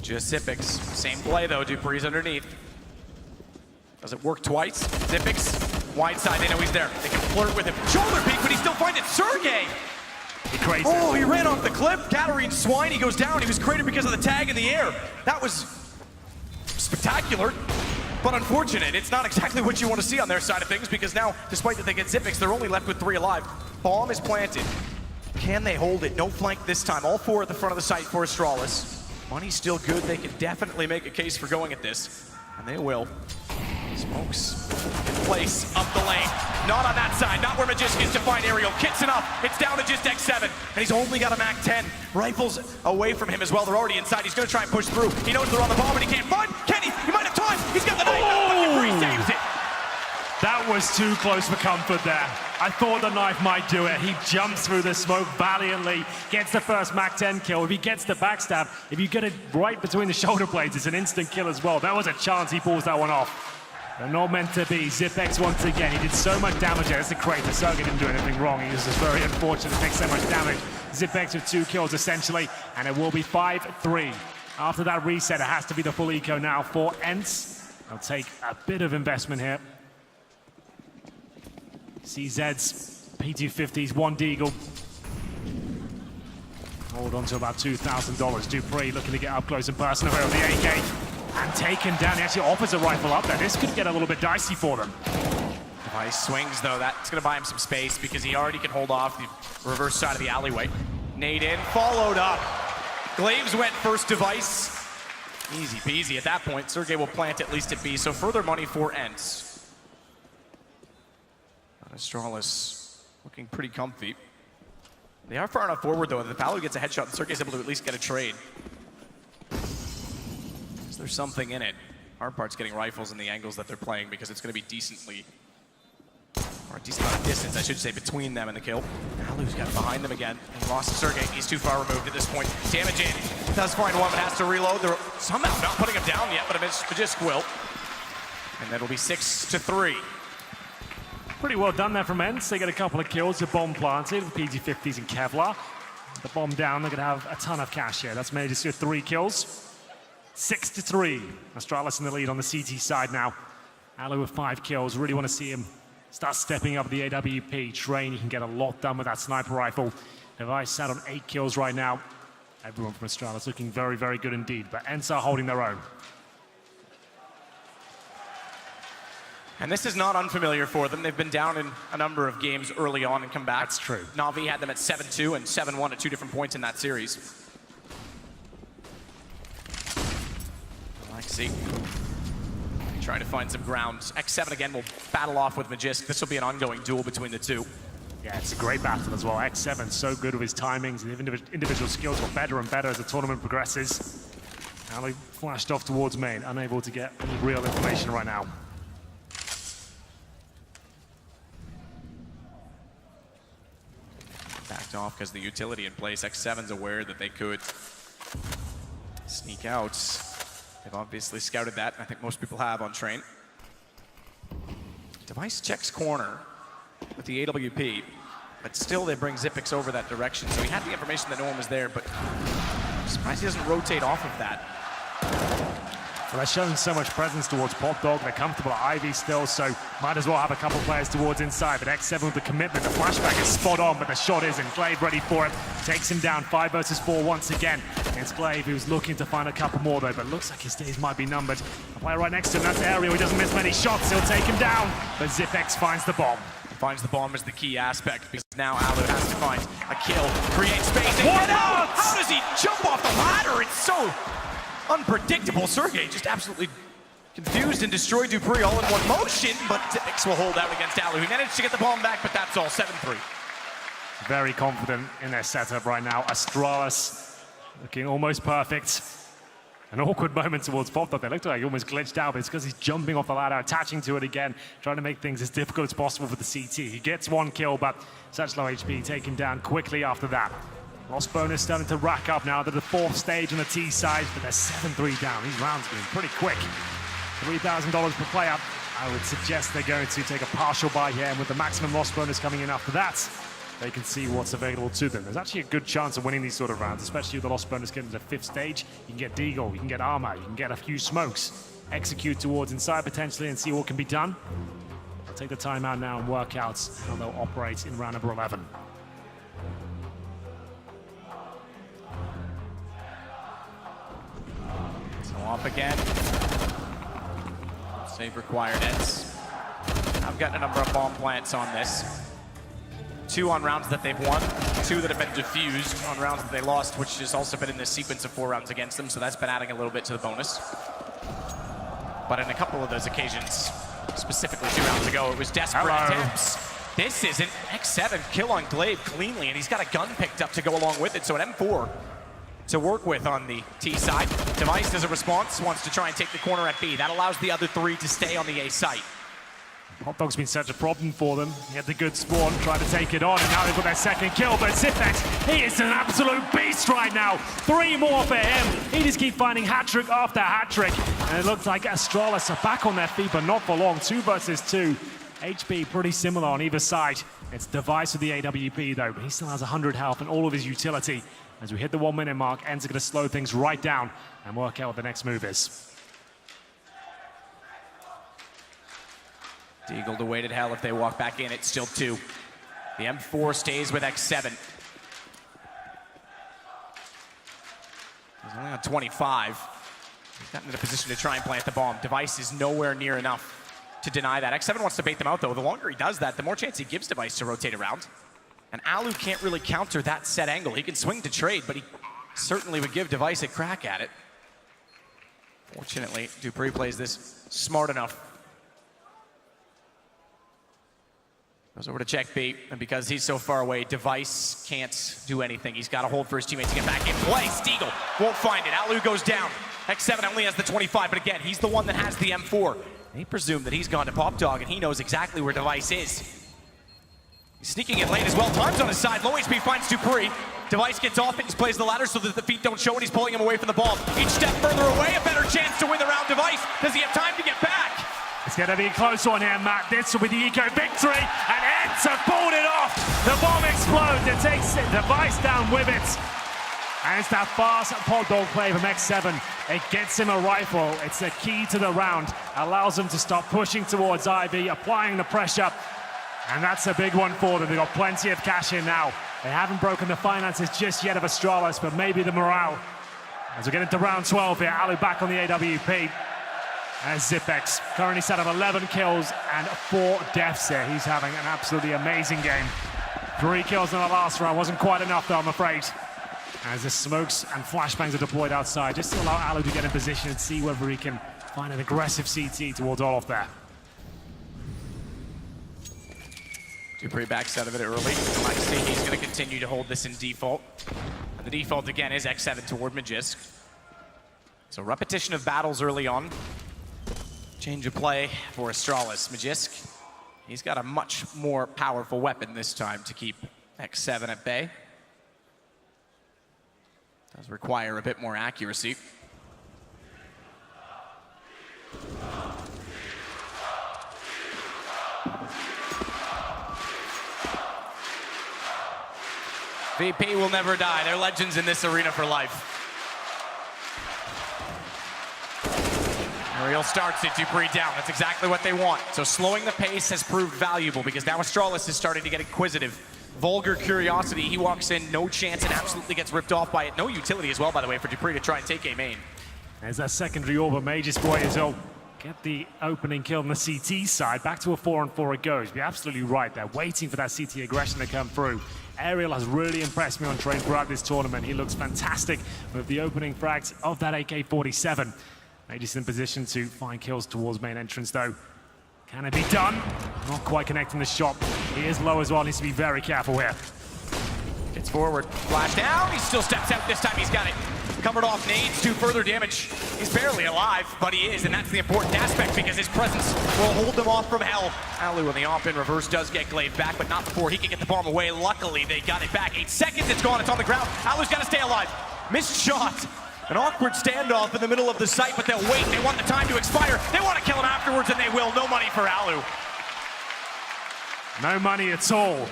Just Zipex. Same play though, Dupree's underneath. Does it work twice? Zipex Wide side, they know he's there. They can flirt with him. Shoulder peek, but he still finds it. Sergey! Crazy. Oh, he ran off the cliff. Katarine Swine, he goes down. He was cratered because of the tag in the air. That was spectacular, but unfortunate. It's not exactly what you want to see on their side of things, because now, despite that they get Zipix, they're only left with 3 alive. Bomb is planted. Can they hold it? No flank this time. All 4 at the front of the site for Astralis. Money's still good. They can definitely make a case for going at this, and they will. Smokes in place, up the lane. Not on that side, not where Magisk is to find Aerial. Kits enough, it's down to just X7, and he's only got a Mac 10. Rifles away from him as well, they're already inside. He's gonna try and push through. He knows they're on the bomb, but he can't find. Can he? He might have time. He's got the knife, but he pre-saves it. That was too close for comfort there. I thought the knife might do it. He jumps through the smoke valiantly, gets the first Mac 10 kill. If he gets the backstab, if you get it right between the shoulder blades, it's an instant kill as well. That was a chance he pulls that one off. They're not meant to be. Zipex once again. He did so much damage there. It's the crater. Sergey didn't do anything wrong. He was just very unfortunate to take so much damage. Zipex with 2 kills essentially, and it will be 5-3. After that reset, it has to be the full eco now for ENCE. They'll take a bit of investment here. CZ's P250s, 1 Deagle. Hold on to about $2,000. Dupree looking to get up close and personal here with the AK. And taken down. He actually offers a rifle up there. This could get a little bit dicey for them. Device swings, though. That's going to buy him some space because he already can hold off the reverse side of the alleyway. Nade in, followed up. Glaves went first. Device. Easy peasy at that point. Sergey will plant at least at B, so further money for ENCE. Astralis looking pretty comfy. They are far enough forward, though, that if Palu gets a headshot, and Sergey's able to at least get a trade. There's something in it. Hard part's getting rifles in the angles that they're playing, because it's going to be decently, or a decent amount of distance, I should say, between them and the kill. Alu's got behind them again. And lost Sergey. He's too far removed at this point. Damage in. Does find one, but has to reload. They're somehow not putting him down yet, but Magisk will. And that'll be 6-3. Pretty well done there from ENCE. They get a couple of kills. The bomb planted with PG-50s and Kevlar. The bomb down, they're going to have a ton of cash here. That's made just 3 kills. 6-3. Astralis in the lead on the CT side now. Alu with 5 kills. Really want to see him start stepping up the AWP. Train, he can get a lot done with that sniper rifle. Device sat on 8 kills right now. Everyone from Astralis looking very, very good indeed. But ENCE are holding their own. And this is not unfamiliar for them. They've been down in a number of games early on and come back. That's true. Na'Vi had them at 7-2 and 7-1 at 2 different points in that series. Alexi trying to find some ground. X7 again will battle off with Magisk. This will be an ongoing duel between the two. Yeah, it's a great battle as well. X7 so good with his timings. His individual skills got better and better as the tournament progresses. Ali flashed off towards main, unable to get any real information right now. Backed off because the utility in place. X7's aware that they could sneak out. They've obviously scouted that, and I think most people have on Train. Device checks corner with the AWP, but still they bring Zipix over that direction. So he had the information that no one was there, but I'm surprised he doesn't rotate off of that. Well, they're showing so much presence towards Pop Dog. They're comfortable at Ivy still, so might as well have a couple players towards inside. But X7 with the commitment, the flashback is spot on, but the shot isn't. Glaive ready for it. Takes him down 5 versus 4 once again. Against Glaive, who's looking to find a couple more though, but looks like his days might be numbered. A player right next to him, that's Aerial. He doesn't miss many shots. He'll take him down, but Zipex finds the bomb. Finds the bomb is the key aspect, because now Alu has to find a kill, create space, and get out! How does he jump off the ladder? It's so unpredictable. Sergey just absolutely confused and destroyed Dupree all in one motion, but X will hold out against Alu. He managed to get the bomb back, but that's all. 7-3. Very confident in their setup right now. Astralis looking almost perfect. An awkward moment towards Pop Dog. They looked like he almost glitched out, but it's because he's jumping off the ladder, attaching to it again, trying to make things as difficult as possible for the CT. He gets 1 kill, but such low HP, taken down quickly after that. Loss bonus starting to rack up now. They're the 4th stage on the T side, but they're 7-3 down. These rounds are going pretty quick. $3,000 per player. I would suggest they're going to take a partial buy here, and with the maximum loss bonus coming in after that, they can see what's available to them. There's actually a good chance of winning these sort of rounds, especially with the loss bonus getting to the 5th stage. You can get Deagle, you can get armor, you can get a few smokes, execute towards inside potentially and see what can be done. take the time out now and work out how they'll operate in round number 11. So off again. Save required, ENCE. I've gotten a number of bomb plants on this. 2 on rounds that they've won, 2 that have been diffused on rounds that they lost, which has also been in this sequence of 4 rounds against them, so that's been adding a little bit to the bonus. But in a couple of those occasions, specifically 2 rounds ago, it was desperate attempts. This isn't. X7 kill on Glaive cleanly, and he's got a gun picked up to go along with it, so an M4 to work with on the T side. Device as a response wants to try and take the corner at B. That allows the other 3 to stay on the A site. Hot Dog's been such a problem for them. He had the good spawn, tried to take it on, and now they've got their second kill. But Zipex, he is an absolute beast right now. 3 more for him. He just keeps finding hat-trick after hat-trick. And it looks like Astralis are back on their feet, but not for long. 2 versus 2. HP pretty similar on either side. It's Device with the AWP though, but he still has 100 health and all of his utility. As we hit the 1-minute mark, ENCE are going to slow things right down and work out what the next move is. Deagle to wait at hell if they walk back in. It's still 2. The M4 stays with X7. He's only on 25. He's gotten in a position to try and plant the bomb. Device is nowhere near enough to deny that. X7 wants to bait them out, though. The longer he does that, the more chance he gives Device to rotate around. And Alu can't really counter that set angle. He can swing to trade, but he certainly would give Device a crack at it. Fortunately, dupreeh plays this smart enough. Goes over to check B, and because he's so far away, Device can't do anything. He's got to hold for his teammate to get back in play. Deagle won't find it. Alu goes down. X7 only has the 25, but again, he's the one that has the M4. They presume that he's gone to Pop Dog, and he knows exactly where Device is. He's sneaking in late as well. Time's on his side. Low HP finds dupreeh. Device gets off it. He plays the ladder so that the feet don't show, and he's pulling him away from the bomb. Each step further away, a better chance to win the round. Device, does he have time to get back? It's going to be a close one here, Matt. This will be the eco victory, and ENCE have pulled it off. The bomb explodes. It takes Device down with it. And it's that fast Pop Dog play from X7. It gets him a rifle. It's the key to the round. Allows him to stop pushing towards Ivy, applying the pressure. And that's a big one for them. They've got plenty of cash in now. They haven't broken the finances just yet of Astralis, but maybe the morale. As we get into round 12 here, Alu back on the AWP. And Zipex currently set up 11 kills and 4 deaths here. He's having an absolutely amazing game. 3 kills in the last round. Wasn't quite enough though, I'm afraid. As the smokes and flashbangs are deployed outside, just to allow Alu to get in position and see whether he can find an aggressive CT towards Olof there. dupreeh backs out of it early. Like he's going to continue to hold this in default. And the default again is X7 toward Magisk. So repetition of battles early on. Change of play for Astralis. Magisk, he's got a much more powerful weapon this time to keep X7 at bay. Does require a bit more accuracy. VP will never die. They're legends in this arena for life. Ariel starts it, dupreeh down. That's exactly what they want. So slowing the pace has proved valuable because now Astralis is starting to get inquisitive. Vulgar curiosity, he walks in, no chance, and absolutely gets ripped off by it. No utility as well, by the way, for dupreeh to try and take a main. There's that secondary orb of Mage's boy as well. Get the opening kill on the CT side. Back to a 4-on-4 it goes. You're absolutely right. They're waiting for that CT aggression to come through. Ariel has really impressed me on train throughout this tournament. He looks fantastic with the opening frags of that AK-47. Mage's in position to find kills towards main entrance though. Can it be done? Not quite connecting the shot. He is low as well, needs to be very careful here. Gets forward, flash down, he still steps out. This time he's got it. Covered off nades, 2 further damage. He's barely alive, but he is, and that's the important aspect because his presence will hold them off from hell. Alu on the off-in reverse does get Glaive back, but not before he can get the bomb away. Luckily, they got it back. 8 seconds, it's gone, it's on the ground. Alu's got to stay alive. Missed shot. An awkward standoff in the middle of the site, but they'll wait. They want the time to expire. They want to kill him afterwards, and they will. No money for Alu. No money at all.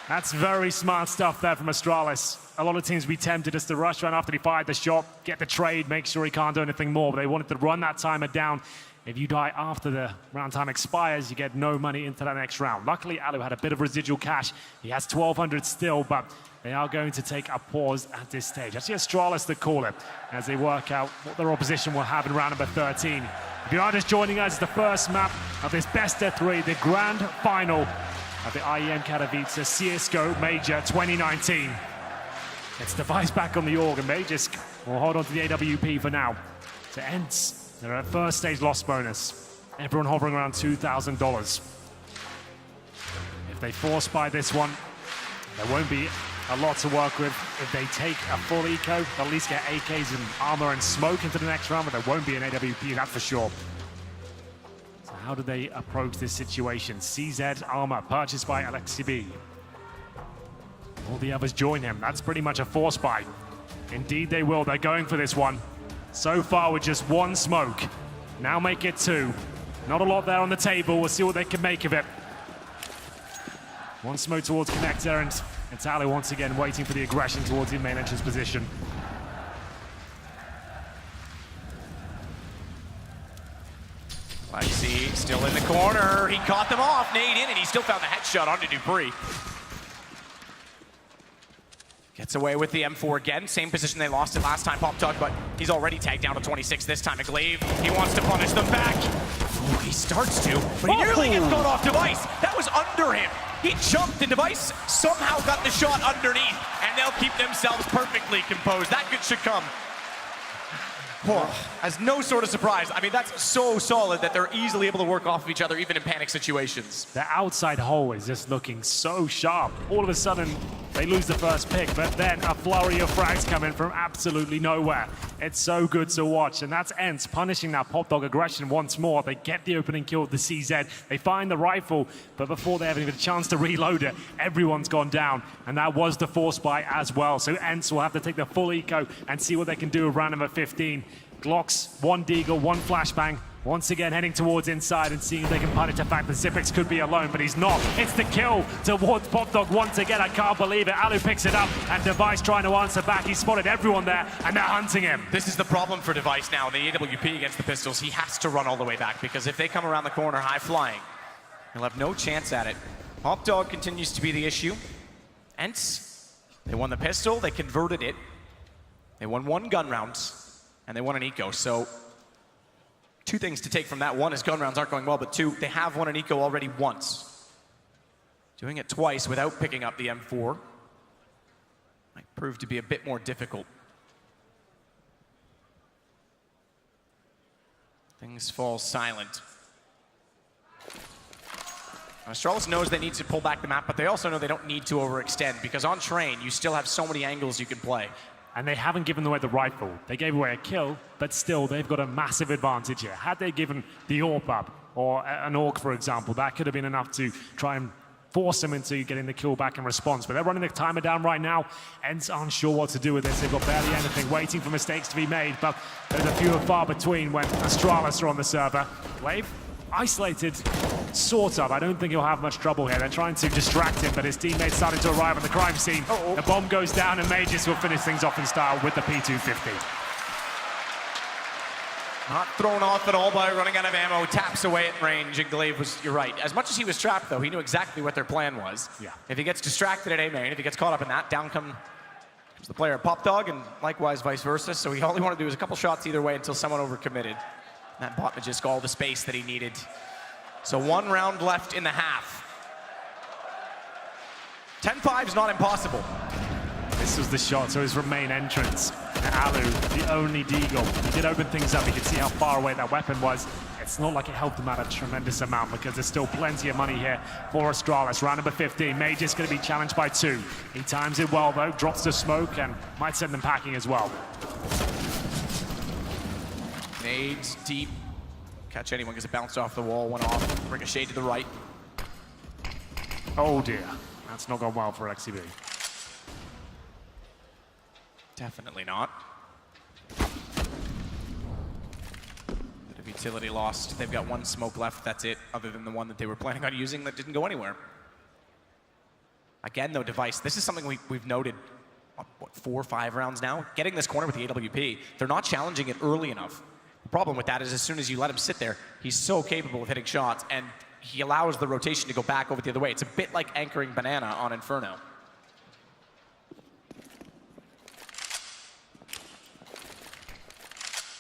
That's very smart stuff there from Astralis. a lot of teams be tempted just to rush around after he fired the shot, get the trade, make sure he can't do anything more, but they wanted to run that timer down. If you die after the round time expires, you get no money into that next round. Luckily, Alu had a bit of residual cash. He has 1,200 still, but they are going to take a pause at this stage. I see Astralis to call it as they work out what their opposition will have in round number 13. If you are just joining us, it's the first map of this best of 3, the grand final of the IEM Katowice CSGO Major 2019. It's Device back on the org, and Majors will hold on to the AWP for now. To ENCE, they're at first stage loss bonus. Everyone hovering around $2,000. If they force buy this one, there won't be a lot to work with. If they take a full eco, they'll at least get AKs and armor and smoke into the next round, but there won't be an AWP, that's for sure. So how do they approach this situation? CZ armor purchased by LXCB. All the others join him. That's pretty much a force buy. Indeed they will, they're going for this one. So far with just 1 smoke. Now make it 2. Not a lot there on the table, we'll see what they can make of it. 1 smoke towards connector, and Italy once again waiting for the aggression towards the main entrance position. Lexi still in the corner. He caught them off. Nade in, and he still found the headshot onto Dupree. Gets away with the M4 again. Same position they lost it last time, Pop-Tug, but he's already tagged down to 26 this time. Glaive, he wants to punish them back. Ooh, he starts to, but he nearly gets caught off Device. That was under him. He jumped, and Device somehow got the shot underneath, and they'll keep themselves perfectly composed. That should come. As no sort of surprise. I mean, that's so solid that they're easily able to work off of each other, even in panic situations. The outside hole is just looking so sharp. All of a sudden, they lose the first pick, but then a flurry of frags come in from absolutely nowhere. It's so good to watch, and that's ENCE punishing that Pop-Dog aggression once more. They get the opening kill with the CZ. They find the rifle, but before they have even a chance to reload it, everyone's gone down, and that was the force buy as well. So ENCE will have to take the full eco and see what they can do with round number 15. Glocks, 1 Deagle, 1 flashbang. Once again heading towards inside and seeing if they can punish the fact that Zipex could be alone, but he's not. It's the kill towards Pop-Dog once again. I can't believe it. Alu picks it up, and Device trying to answer back. He spotted everyone there, and they're hunting him. This is the problem for Device now. In the AWP against the Pistols, he has to run all the way back, because if they come around the corner high flying, he'll have no chance at it. Pop-Dog continues to be the issue. ENCE, they won the pistol, they converted it. They won 1 gun round, and they won an eco. So 2 things to take from that. 1 is gun rounds aren't going well, but 2, they have won an eco already once. Doing it twice without picking up the M4 might prove to be a bit more difficult. Things fall silent. Astralis knows they need to pull back the map, but they also know they don't need to overextend, because on train, you still have so many angles you can play. And they haven't given away the rifle. They gave away a kill, but still, they've got a massive advantage here. Had they given the AWP up, or an AUG, for example, that could have been enough to try and force them into getting the kill back in response. But they're running the timer down right now. ENCE aren't sure what to do with this. They've got barely anything, waiting for mistakes to be made, but there's a few and far between when Astralis are on the server. Glaive, isolated, sort of. I don't think he'll have much trouble here. They're trying to distract him, but his teammates starting to arrive on the crime scene. The bomb goes down, and Majors will finish things off in style with the P250. Not thrown off at all by running out of ammo. Taps away at range, and Glaive was, you're right. As much as he was trapped, though, he knew exactly what their plan was. Yeah. If he gets distracted at A main, if he gets caught up in that, down comes the player at Pop-Dog, and likewise vice versa. So all he wanted to do was a couple shots either way until someone overcommitted. That bought Magisk all the space that he needed. So 1 round left in the half. 10-5 is not impossible. This was the shot, so his main entrance. Alu, the only Deagle. He did open things up. You could see how far away that weapon was. It's not like it helped him out a tremendous amount, because there's still plenty of money here for Astralis. Round number 15. Major's going to be challenged by 2. He times it well, though. Drops the smoke and might send them packing as well. Nades deep. Catch anyone because it bounced off the wall, went off. Ricochet to the right. Oh dear. That's not gone well for XCB. Definitely not. Bit of utility lost. They've got 1 smoke left, that's it, other than the one that they were planning on using that didn't go anywhere. Again, though, Device, this is something we've noted, what, 4 or 5 rounds now, getting this corner with the AWP. They're not challenging it early enough. The problem with that is as soon as you let him sit there, he's so capable of hitting shots, and he allows the rotation to go back over the other way. It's a bit like anchoring Banana on Inferno.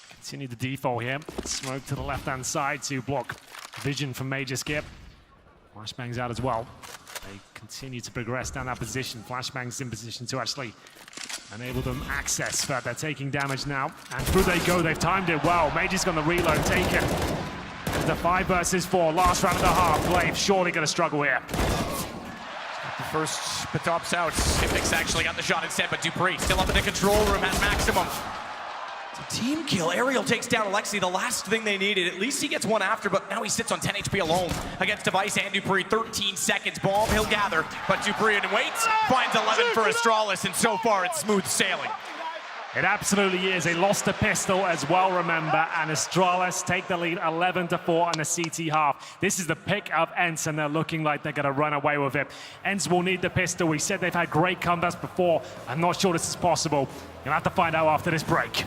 Continue the default here. Smoke to the left-hand side to block vision from Major Skip. Flashbang's out as well. They continue to progress down that position. Flashbang's in position to actually enable them access, but they're taking damage now. And through they go. They've timed it well. Major's got the reload taken. The 5 versus 4. Last round of the half. Glaive surely going to struggle here. The first Patop's out. Sipix actually got the shot instead, but Dupree still up in the control room at maximum. Team kill. Ariel takes down Alexi, the last thing they needed. At least he gets one after, but now he sits on 10 HP alone against Device and Dupree. 13 seconds. Bomb he'll gather, but Dupree waits, finds 11 for Astralis, and so far it's smooth sailing. It absolutely is. They lost a pistol as well, remember, and Astralis take the lead 11-4 on the CT half. This is the pick of ENCE, and they're looking like they're going to run away with it. ENCE will need the pistol. We said they've had great comebacks before. I'm not sure this is possible. You'll have to find out after this break.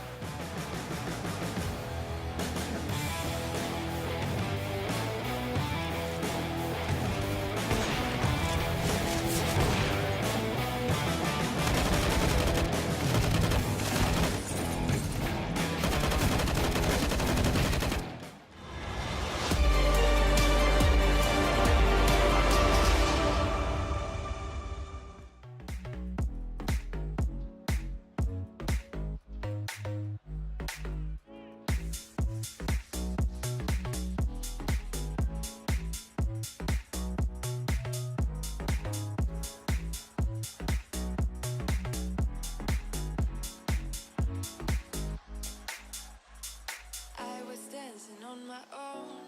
On my own,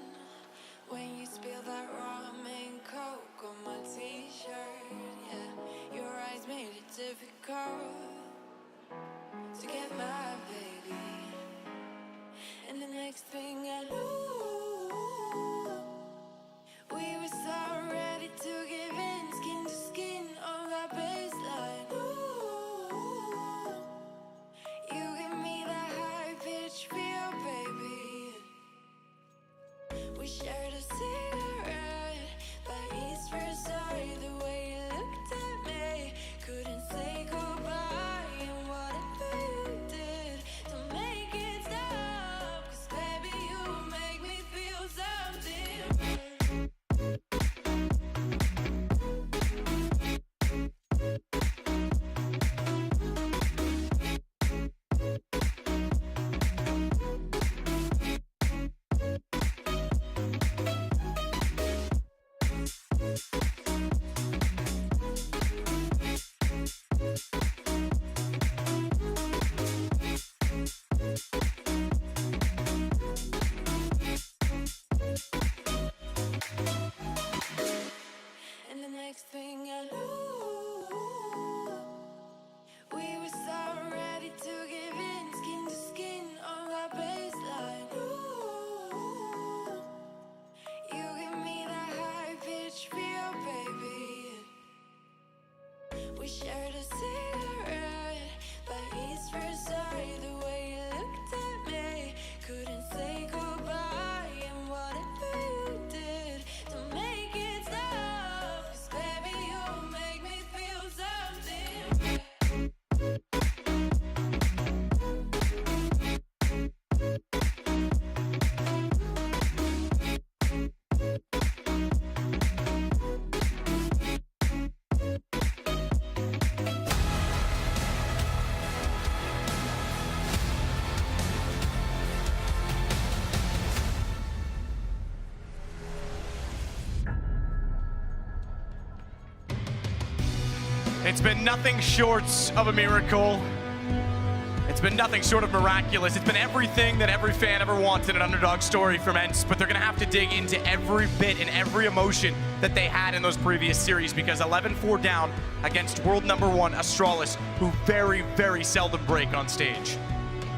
when you spill that rum and coke on my t-shirt, yeah, your eyes made it difficult to get my baby. And the next thing I knew, we were so ready to give in, skin to skin on that baseline. Ooh, you give me that high pitch feel, baby. We shared a cigarette by East Versailles. The way you looked at me, couldn't say goodbye. And whatever you did to make it stop, 'cause baby you make me feel something. And the next thing I knew, we were so ready to give in, skin to skin on that baseline. Ooh, you give me that high pitch feel, baby. We shared a cigarette by East Versailles. The way you looked at me, couldn't say goodbye. And whatever you did to make it stop, 'cause baby you make me feel something. It's been nothing short of a miracle. It's been nothing short of miraculous. It's been everything that every fan ever wanted, an underdog story from ENCE, but they're gonna have to dig into every bit and every emotion that they had in those previous series, because 11-4 down against world #1 Astralis, who very, very seldom break on stage.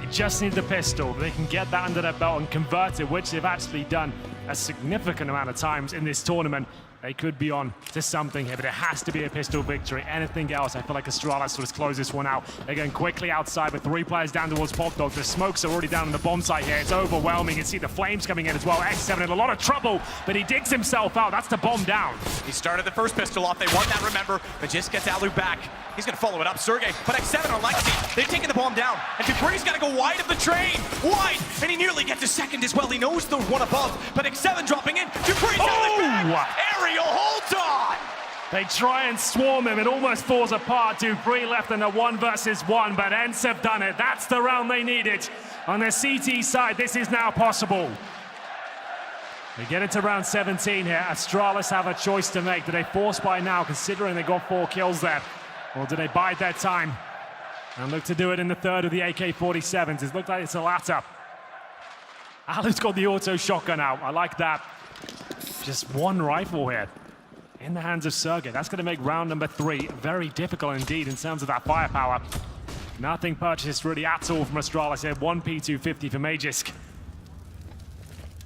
They just need the pistol. They can get that under their belt and convert it, which they've actually done a significant amount of times in this tournament. They could be on to something here, but it has to be a pistol victory. Anything else, I feel like Astralis will just close this one out. They're going quickly outside with 3 players down towards Pop Dog. The smokes are already down on the bomb site here. It's overwhelming. You can see the flames coming in as well. X7 in a lot of trouble, but he digs himself out. That's the bomb down. He started the first pistol off. They won that, remember. But just gets Alu back. He's going to follow it up. Sergey, but X7 on Legacy. They've taken the bomb down. And Dupree's got to go wide of the train. Wide. And he nearly gets a second as well. He knows the one above. But X7 dropping in. Dupree's down the back. Aerial holds on. They try and swarm him. It almost falls apart. Dupree left in a 1 versus 1, but ENCE have done it. That's the round they needed. On the CT side, this is now possible. We get into round 17 here. Astralis have a choice to make. Do they force by now, considering they got 4 kills there? Or do they bide their time and look to do it in the third of the AK-47s? It looks like it's the latter. Alu's got the auto shotgun out. I like that. Just 1 rifle here in the hands of Sergey. That's going to make round number 3 very difficult indeed in terms of that firepower. Nothing purchased really at all from Astralis here. 1 P250 for Magisk.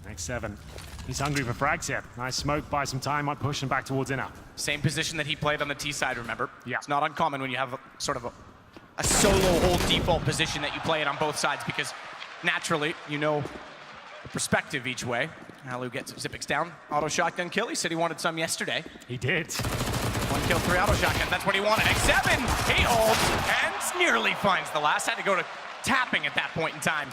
X7. He's hungry for frags here. Nice smoke, buy some time, might push him back towards inner. Same position that he played on the T side, remember? Yeah. It's not uncommon when you have sort of a solo hold default position that you play it on both sides, because naturally, you know the perspective each way. Alu gets Zipix down. Auto shotgun kill. He said he wanted some yesterday. He did. 1 kill, 3 auto shotguns. That's what he wanted. X7, he holds and nearly finds the last. Had to go to tapping at that point in time.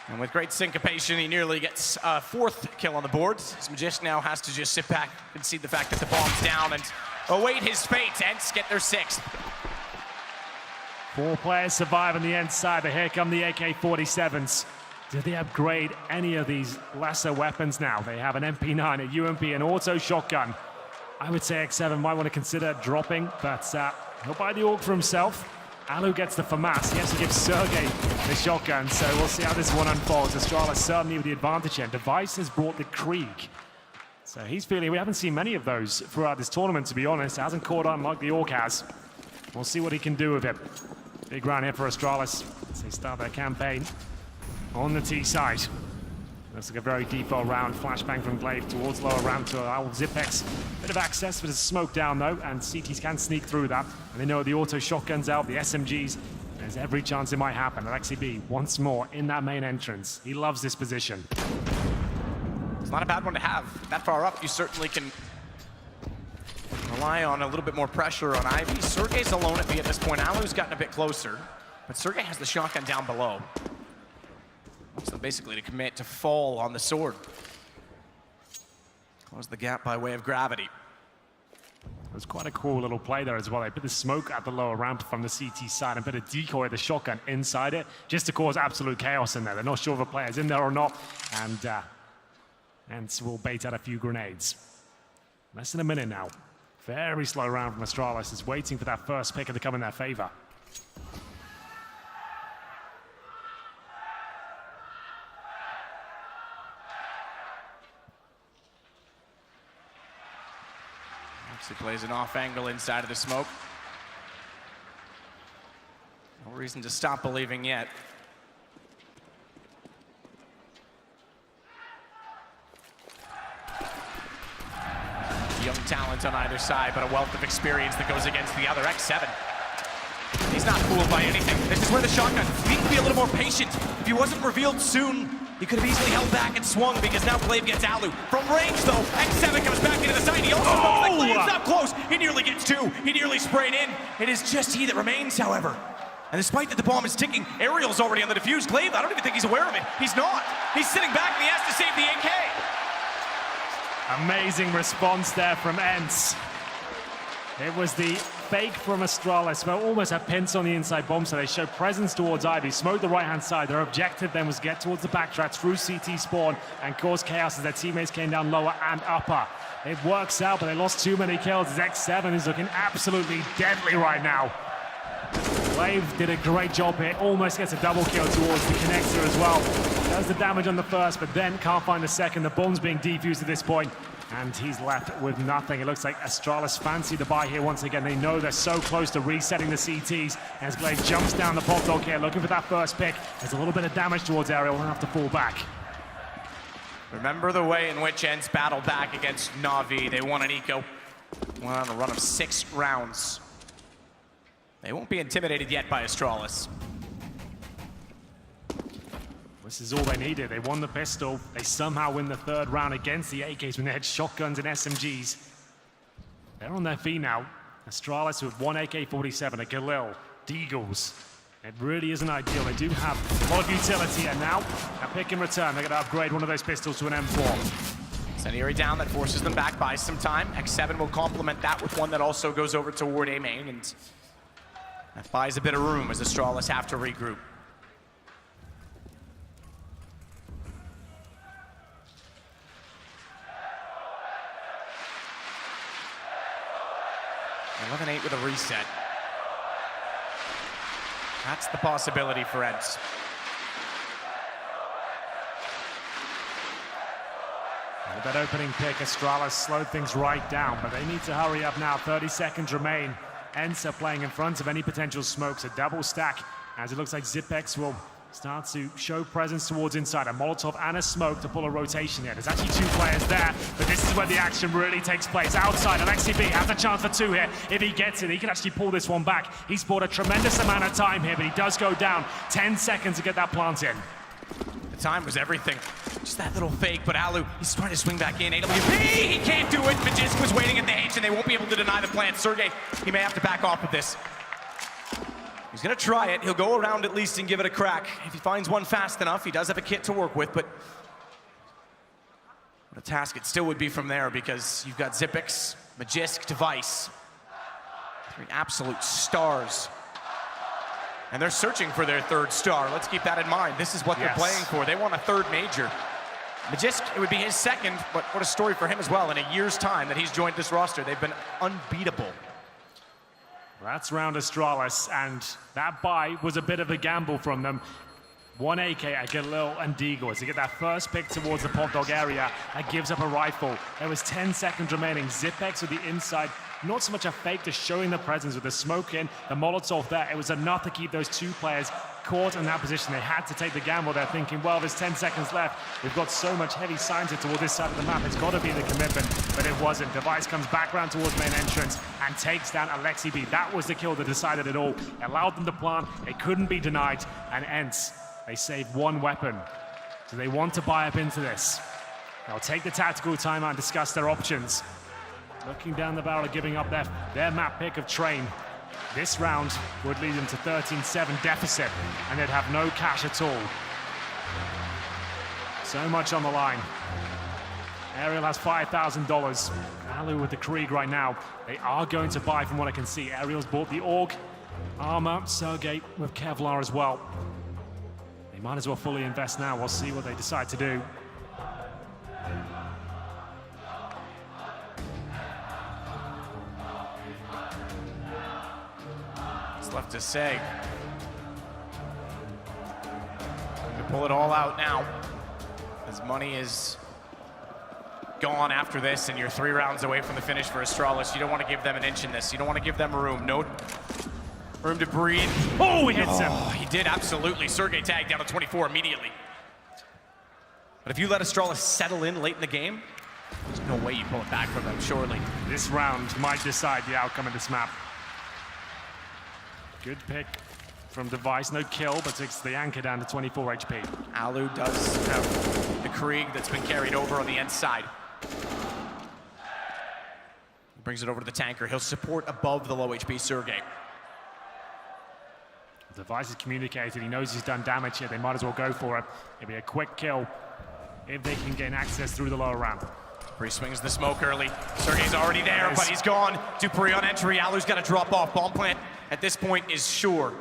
And with great syncopation, he nearly gets a 4th kill on the board. His Magician now has to just sit back and see the fact that the bomb's down and await his fate. ENCE get their 6th. 4 players survive on the ENCE side, but here come the AK-47s. Do they upgrade any of these lesser weapons now? They have an MP9, a UMP, an auto shotgun. I would say X7 might want to consider dropping, but he'll buy the AUG for himself. Alu gets the FAMAS. He has to give Sergey the shotgun, so we'll see how this one unfolds. Astralis certainly with the advantage here. Device has brought the Krieg. So he's feeling, we haven't seen many of those throughout this tournament, to be honest. It hasn't caught on like the AUG has. We'll see what he can do with it. Big round here for Astralis as they start their campaign on the T side. Looks like a very default round. Flashbang from Glaive towards lower ramp to allow Zipex. Bit of access, but it's smoke down though, and CTs can sneak through that. And they know the auto shotguns out, the SMGs. There's every chance it might happen. Alexi B once more in that main entrance. He loves this position. It's not a bad one to have. That far up, you certainly can rely on a little bit more pressure on Ivy. Sergey's alone at B at this point. Alu's gotten a bit closer, but Sergey has the shotgun down below. So basically to commit to fall on the sword. Close the gap by way of gravity. It was quite a cool little play there as well. They put the smoke at the lower ramp from the CT side and put a decoy of the shotgun inside it just to cause absolute chaos in there. They're not sure if a player's in there or not, and ENCE will bait out a few grenades. Less than a minute now. Very slow round from Astralis. Is waiting for that first pick to come in their favor. He plays an off angle inside of the smoke. No reason to stop believing yet. Young talent on either side, but a wealth of experience that goes against the other. X7. He's not fooled by anything. This is where the shotgun, he needs to be a little more patient. If he wasn't revealed soon, he could have easily held back and swung, because now Glaive gets Alu. From range, though, X7 comes back into the side. He also knows that Glaive's up close. He nearly gets 2. He nearly sprayed in. It is just he that remains, however. And despite that the bomb is ticking, Aerial's already on the defuse. Glaive, I don't even think he's aware of it. He's not. He's sitting back and he has to save the AK. Amazing response there from ENCE. It was the fake from Astralis, but almost a pinch on the inside bomb, so they show presence towards Ivy, smoke the right-hand side. Their objective then was get towards the backtrack through CT spawn and cause chaos as their teammates came down lower and upper. It works out, but they lost too many kills. X7 is looking absolutely deadly right now. Glaive did a great job here, almost gets a double kill towards the connector as well. Does the damage on the first, but then can't find the second. The bomb's being defused at this point, and he's left with nothing. It looks like Astralis fancy the buy here once again. They know they're so close to resetting the CTs as Glaive jumps down the pop dog here, looking for that first pick. There's a little bit of damage towards Aerial, will have to fall back. Remember the way in which ENCE battled back against Na'Vi. They won an eco. Went on a run of 6 rounds. They won't be intimidated yet by Astralis. This is all they needed. They won the pistol. They somehow win the 3rd round against the AKs when they had shotguns and SMGs. They're on their feet now. Astralis with 1 AK-47, a Galil, Deagles. It really isn't ideal. They do have a lot of utility, and now a pick in return. They're going to upgrade one of those pistols to an M4. Incendiary down, that forces them back by some time. X7 will complement that with one that also goes over toward A main, and that buys a bit of room as Astralis have to regroup. 11-8 with a reset. That's the possibility for ENCE. With that opening pick, Astralis slowed things right down, but they need to hurry up now. 30 seconds remain. ENCE are playing in front of any potential smokes. A double stack, as it looks like ZipX will start to show presence towards inside. A Molotov and a smoke to pull a rotation here. There's actually 2 players there, but this is where the action really takes place. Outside, Alexi B has a chance for 2 here. If he gets it, he can actually pull this one back. He's bought a tremendous amount of time here, but he does go down. 10 seconds to get that plant in. The time was everything. Just that little fake, but Alu, he's trying to swing back in. AWP, he can't do it. Magisk was waiting at the H, and they won't be able to deny the plant. Sergey, he may have to back off with this. He's gonna try it. He'll go around at least and give it a crack. If he finds one fast enough, he does have a kit to work with, but what a task it still would be from there, because you've got ZipX, Magisk, Device. 3 absolute stars. And they're searching for their 3rd star. Let's keep that in mind. This is what they're playing for. They want a 3rd major. Magisk, it would be his 2nd, but what a story for him as well. In a year's time that he's joined this roster, they've been unbeatable. That's round Astralis, and that buy was a bit of a gamble from them. 1 AK, a Galil and Deagles to get that first pick towards the pot dog area. That gives up a rifle. There was 10 seconds remaining. ZipX with the inside. Not so much a fake, just showing the presence with the smoke in, the Molotov there. It was enough to keep those 2 players caught in that position. They had to take the gamble. They're thinking, well, there's 10 seconds left. We've got so much heavy signs toward this side of the map. It's got to be the commitment, but it wasn't. Device comes back round towards main entrance and takes down Alexi B. That was the kill that decided it all. It allowed them to plant. It couldn't be denied. And ENCE, they saved 1 weapon. So they want to buy up into this. They'll take the tactical timeout and discuss their options. Looking down the barrel of giving up their map pick of Train. This round would lead them to 13-7 deficit, and they'd have no cash at all. So much on the line. Ariel has $5,000. Alu with the Krieg right now. They are going to buy, from what I can see. Ariel's bought the AUG, armor, Sergey with Kevlar as well. They might as well fully invest now. We'll see what they decide to do. Left to say. To pull it all out now. As money is gone after this, and you're 3 rounds away from the finish for Astralis. You don't want to give them an inch in this. You don't want to give them room. No room to breathe. Oh, he hits him. He did, absolutely. Sergey tagged down to 24 immediately. But if you let Astralis settle in late in the game, there's no way you pull it back from them, surely. This round might decide the outcome of this map. Good pick from Device, no kill, but takes the anchor down to 24 HP. Alu does have the Krieg that's been carried over on the ENCE side. He brings it over to the tanker. He'll support above the low HP Sergey. Device is communicated. He knows he's done damage here. They might as well go for it. It'll be a quick kill if they can gain access through the lower ramp. Dupree swings the smoke early. Sergey's already there, but he's gone. Dupree on entry. Alu's got to drop off. Bomb plant at this point is sure.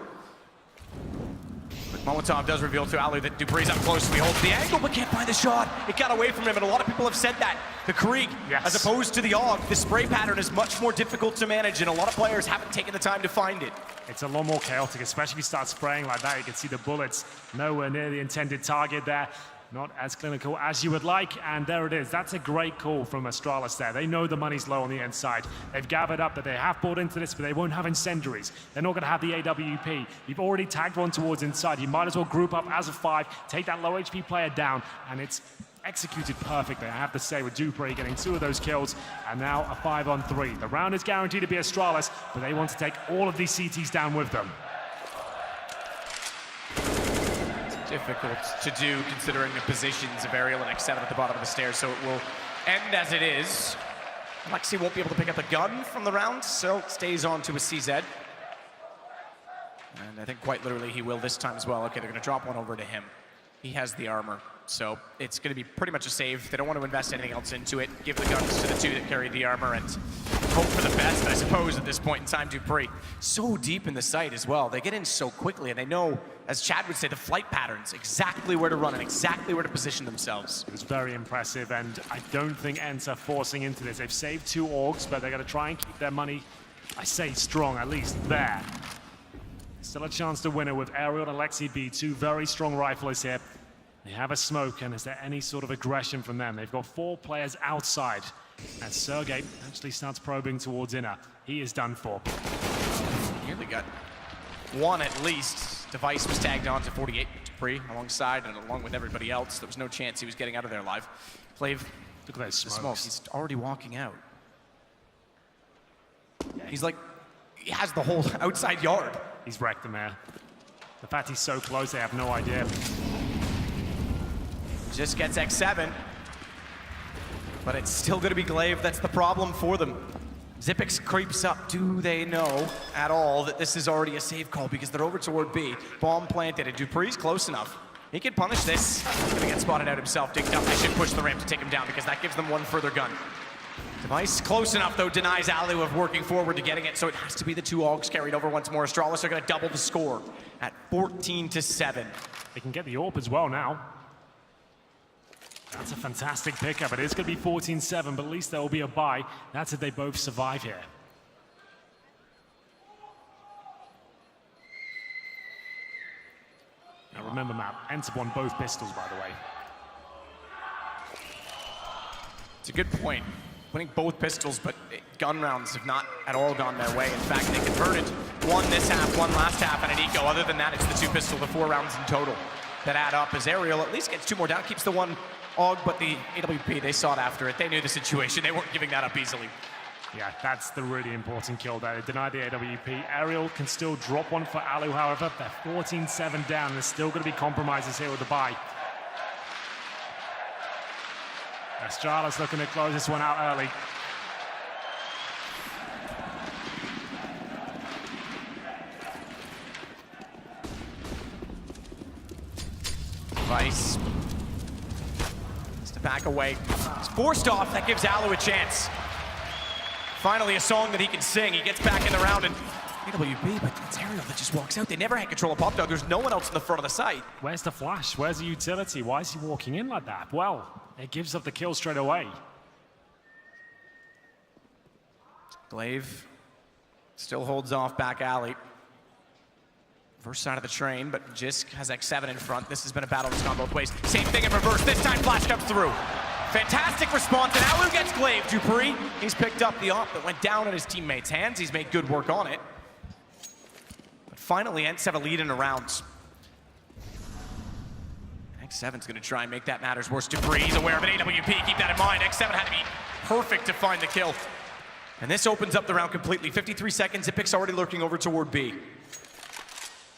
But Molotov does reveal to Alu that Dupree's up close. He holds the angle, but can't find the shot. It got away from him, and a lot of people have said that. The Krieg, as opposed to the AUG, the spray pattern is much more difficult to manage, and a lot of players haven't taken the time to find it. It's a lot more chaotic, especially if you start spraying like that. You can see the bullets nowhere near the intended target there. Not as clinical as you would like, and there it is. That's a great call from Astralis there. They know the money's low on the ENCE side. They've gathered up that they have bought into this, but they won't have incendiaries. They're not going to have the AWP. You've already tagged one towards inside. You might as well group up as a 5, take that low HP player down, and it's executed perfectly, I have to say, with Dupree getting 2 of those kills, and now a 5-on-3. The round is guaranteed to be Astralis, but they want to take all of these CTs down with them. It's difficult to do considering the positions of Aerial and X7 at the bottom of the stairs, so it will end as it is. Alexi won't be able to pick up the gun from the round, so stays on to a CZ. And I think quite literally he will this time as well. Okay, they're going to drop one over to him. He has the armor, so it's going to be pretty much a save. They don't want to invest anything else into it. Give the guns to the 2 that carry the armor and hope for the best, I suppose, at this point in time. Dupree so deep in the site as well. They get in so quickly, and they know, as Chad would say, the flight patterns, exactly where to run and exactly where to position themselves. It was very impressive, and I don't think ENCE are forcing into this. They've saved 2 orgs, but they're going to try and keep their money, I say strong, at least there. Still a chance to win it with Aerial and Alexi B, 2 very strong riflers here. They have a smoke, and is there any sort of aggression from them? They've got 4 players outside, and Sergey actually starts probing towards inner. He is done for. Nearly got 1 at least. Device was tagged on to 48 Dupree alongside and along with everybody else. There was no chance he was getting out of there alive. Flav, look at those smokes. Smoke. He's already walking out. Yeah, he's like, he has the whole outside yard. He's wrecked them there. The fact he's so close, they have no idea. Just gets X7, but it's still going to be Glaive. That's the problem for them. Xyp9x creeps up. Do they know at all that this is already a save call because they're over toward B? Bomb planted, and Dupree's close enough. He can punish this. He's going to get spotted out himself, digged up. They should push the ramp to take him down because that gives them 1 further gun. Device close enough, though, denies Alu of working forward to getting it, so it has to be the 2 Augs carried over once more. Astralis are going to double the score at 14-7. They can get the AWP as well now. That's a fantastic pickup. It is going to be 14-7, but at least there will be a bye. That's if they both survive here. Now remember, Map, ENCE won both pistols, by the way. It's a good point. Winning both pistols, but gun rounds have not at all gone their way. In fact, they converted 1 this half, 1 last half, and an eco. Other than that, it's the 2 pistol, the 4 rounds in total that add up as Aerial at least gets 2 more down, keeps the 1 AUG, but the AWP, they sought after it. They knew the situation. They weren't giving that up easily. Yeah, that's the really important kill there. They denied the AWP. Aerial can still drop 1 for Alu, however. They're 14-7 down. There's still going to be compromises here with the bye. Astralis looking to close this one out early. Vice has to back away. He's forced off. That gives Alu a chance. Finally, a song that he can sing. He gets back in the round and AWP, but it's Aerial that just walks out. They never had control of Pop Dog. There's no one else in the front of the site. Where's the flash? Where's the utility? Why is he walking in like that? Well, it gives up the kill straight away. Glaive still holds off back alley. First side of the train, but Jisk has X7 in front. This has been a battle that's gone both ways. Same thing in reverse. This time flash comes through. Fantastic response, and Alu gets Glaive. Dupree, he's picked up the op that went down in his teammate's hands. He's made good work on it. But finally, ENCE have a lead in the rounds. X7's gonna try and make that matters worse. Dupree, he's aware of an AWP, keep that in mind. X7 had to be perfect to find the kill. And this opens up the round completely. 53 seconds, Xyp9x already lurking over toward B.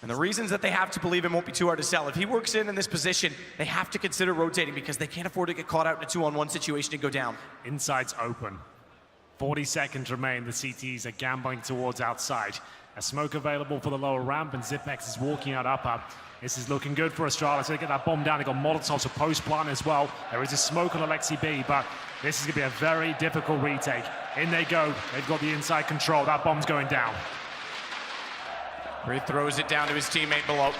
And the reasons that they have to believe him won't be too hard to sell. If he works in this position, they have to consider rotating because they can't afford to get caught out in a 2-on-1 situation and go down. Inside's open. 40 seconds remain. The CTs are gambling towards outside. A smoke available for the lower ramp, and Xyp9x is walking out upper. This is looking good for Astralis. So they get that bomb down. They got Molotovs for post-plant as well. There is a smoke on Alexi B, but this is going to be a very difficult retake. In they go. They've got the inside control. That bomb's going down. He throws it down to his teammate below.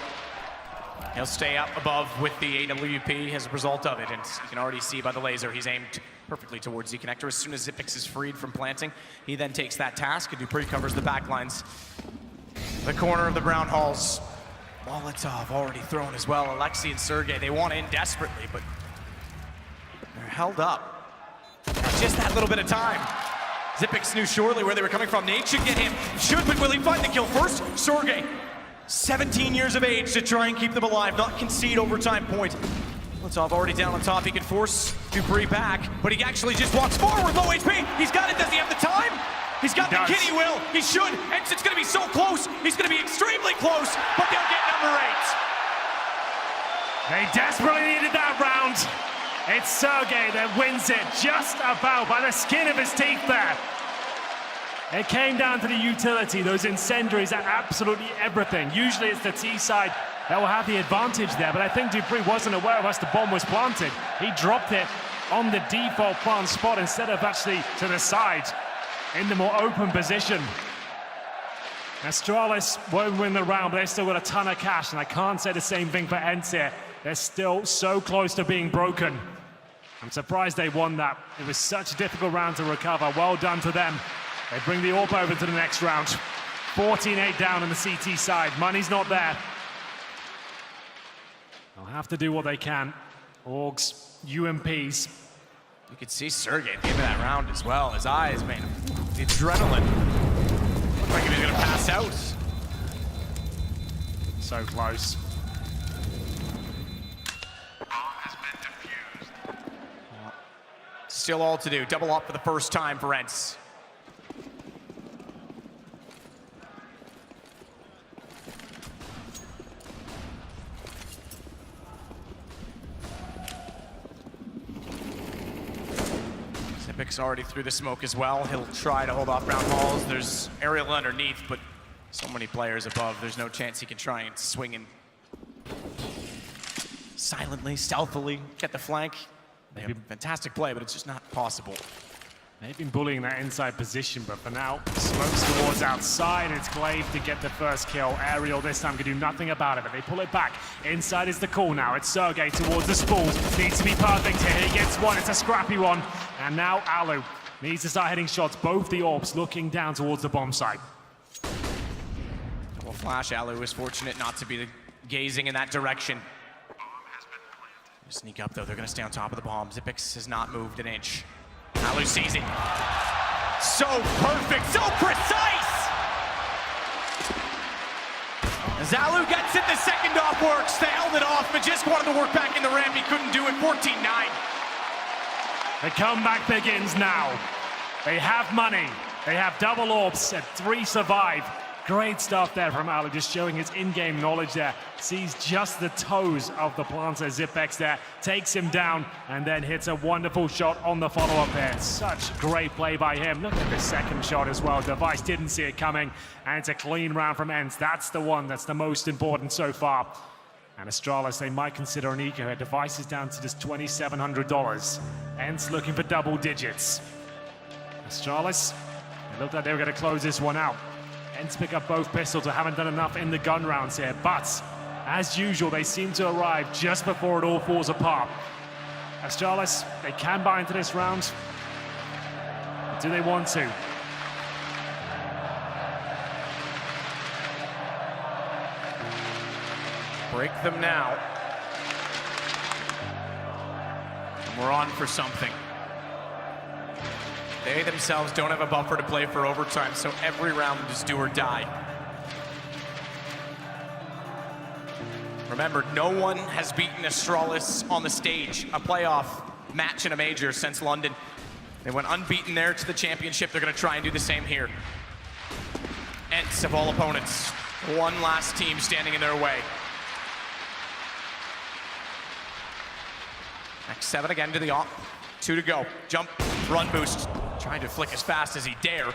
He'll stay up above with the AWP as a result of it, and you can already see by the laser he's aimed perfectly towards the connector. As soon as Xyp9x is freed from planting, he then takes that task, and Dupree covers the back lines. The corner of the brown halls. Molotov already thrown as well. Alexi and Sergey, they want in desperately, but they're held up. Just that little bit of time. Xyp9x knew surely where they were coming from. Nate should get him. Should, but will he find the kill first? Sergey, 17 years of age to try and keep them alive, not concede overtime point. Molotov already down on top. He can force Dupree back, but he actually just walks forward. Low HP. He's got it. Does he have the time? He's got the kid. He will. He should. And it's going to be so close. He's going to be extremely close, but they'll get number 8. They desperately needed that round. It's Sergey that wins it just about by the skin of his teeth there. It came down to the utility. Those incendiaries are absolutely everything. Usually it's the T side that will have the advantage there, but I think Dupree wasn't aware of us the bomb was planted. He dropped it on the default plant spot instead of actually to the side in the more open position. Astralis won't win the round, but they've still got a ton of cash, and I can't say the same thing for ENCE here. They're still so close to being broken. I'm surprised they won that. It was such a difficult round to recover. Well done to them. They bring the AWP over to the next round. 14-8 down on the CT side. Money's not there. They'll have to do what they can. Orgs, UMPs. You could see Sergey at the end of that round as well. His eyes, man, the adrenaline. Looked like he was going to pass out. So close. Still all to do. Double up for the first time for ENCE. Zipic's already through the smoke as well. He'll try to hold off round halls. There's aerial underneath, but so many players above. There's no chance he can try and swing in silently, stealthily, get the flank. They have a fantastic play, but it's just not possible. They've been bullying that inside position, but for now, smokes towards outside. It's Glaive to get the first kill. Aerial this time can do nothing about it, but they pull it back. Inside is the call now. It's Sergey towards the spools. Needs to be perfect here. He gets one. It's a scrappy one. And now Alu needs to start hitting shots. Both the AWPs looking down towards the bomb site. Double flash. Alu is fortunate not to be gazing in that direction. Sneak up though, they're gonna stay on top of the bomb. Zipix has not moved an inch. Alu sees it. So perfect, so precise! As Alu gets it, the second off works. They held it off, but just wanted to work back in the ramp. He couldn't do it, 14-9. The comeback begins now. They have money. They have double AWPs and 3 survive. Great stuff there from Alu, just showing his in-game knowledge there. Sees just the toes of the planter. Zipex there, takes him down, and then hits a wonderful shot on the follow-up there. Such great play by him. Look at the second shot as well. Device didn't see it coming, and it's a clean round from ENCE. That's the one that's the most important so far. And Astralis, they might consider an eco here. Device is down to just $2,700. ENCE looking for double digits. Astralis, it looked like they were going to close this one out. ENCE pick up both pistols. They haven't done enough in the gun rounds here, but as usual, they seem to arrive just before it all falls apart. Astralis, they can buy into this round. But do they want to? Break them now. And we're on for something. They themselves don't have a buffer to play for overtime, so every round is do or die. Remember, no one has beaten Astralis on the stage, a playoff match in a major since London. They went unbeaten there to the championship. They're going to try and do the same here. ENCE of all opponents, one last team standing in their way. Next 7 again to the op. 2 to go. Jump, run boost. Trying to flick as fast as he dare.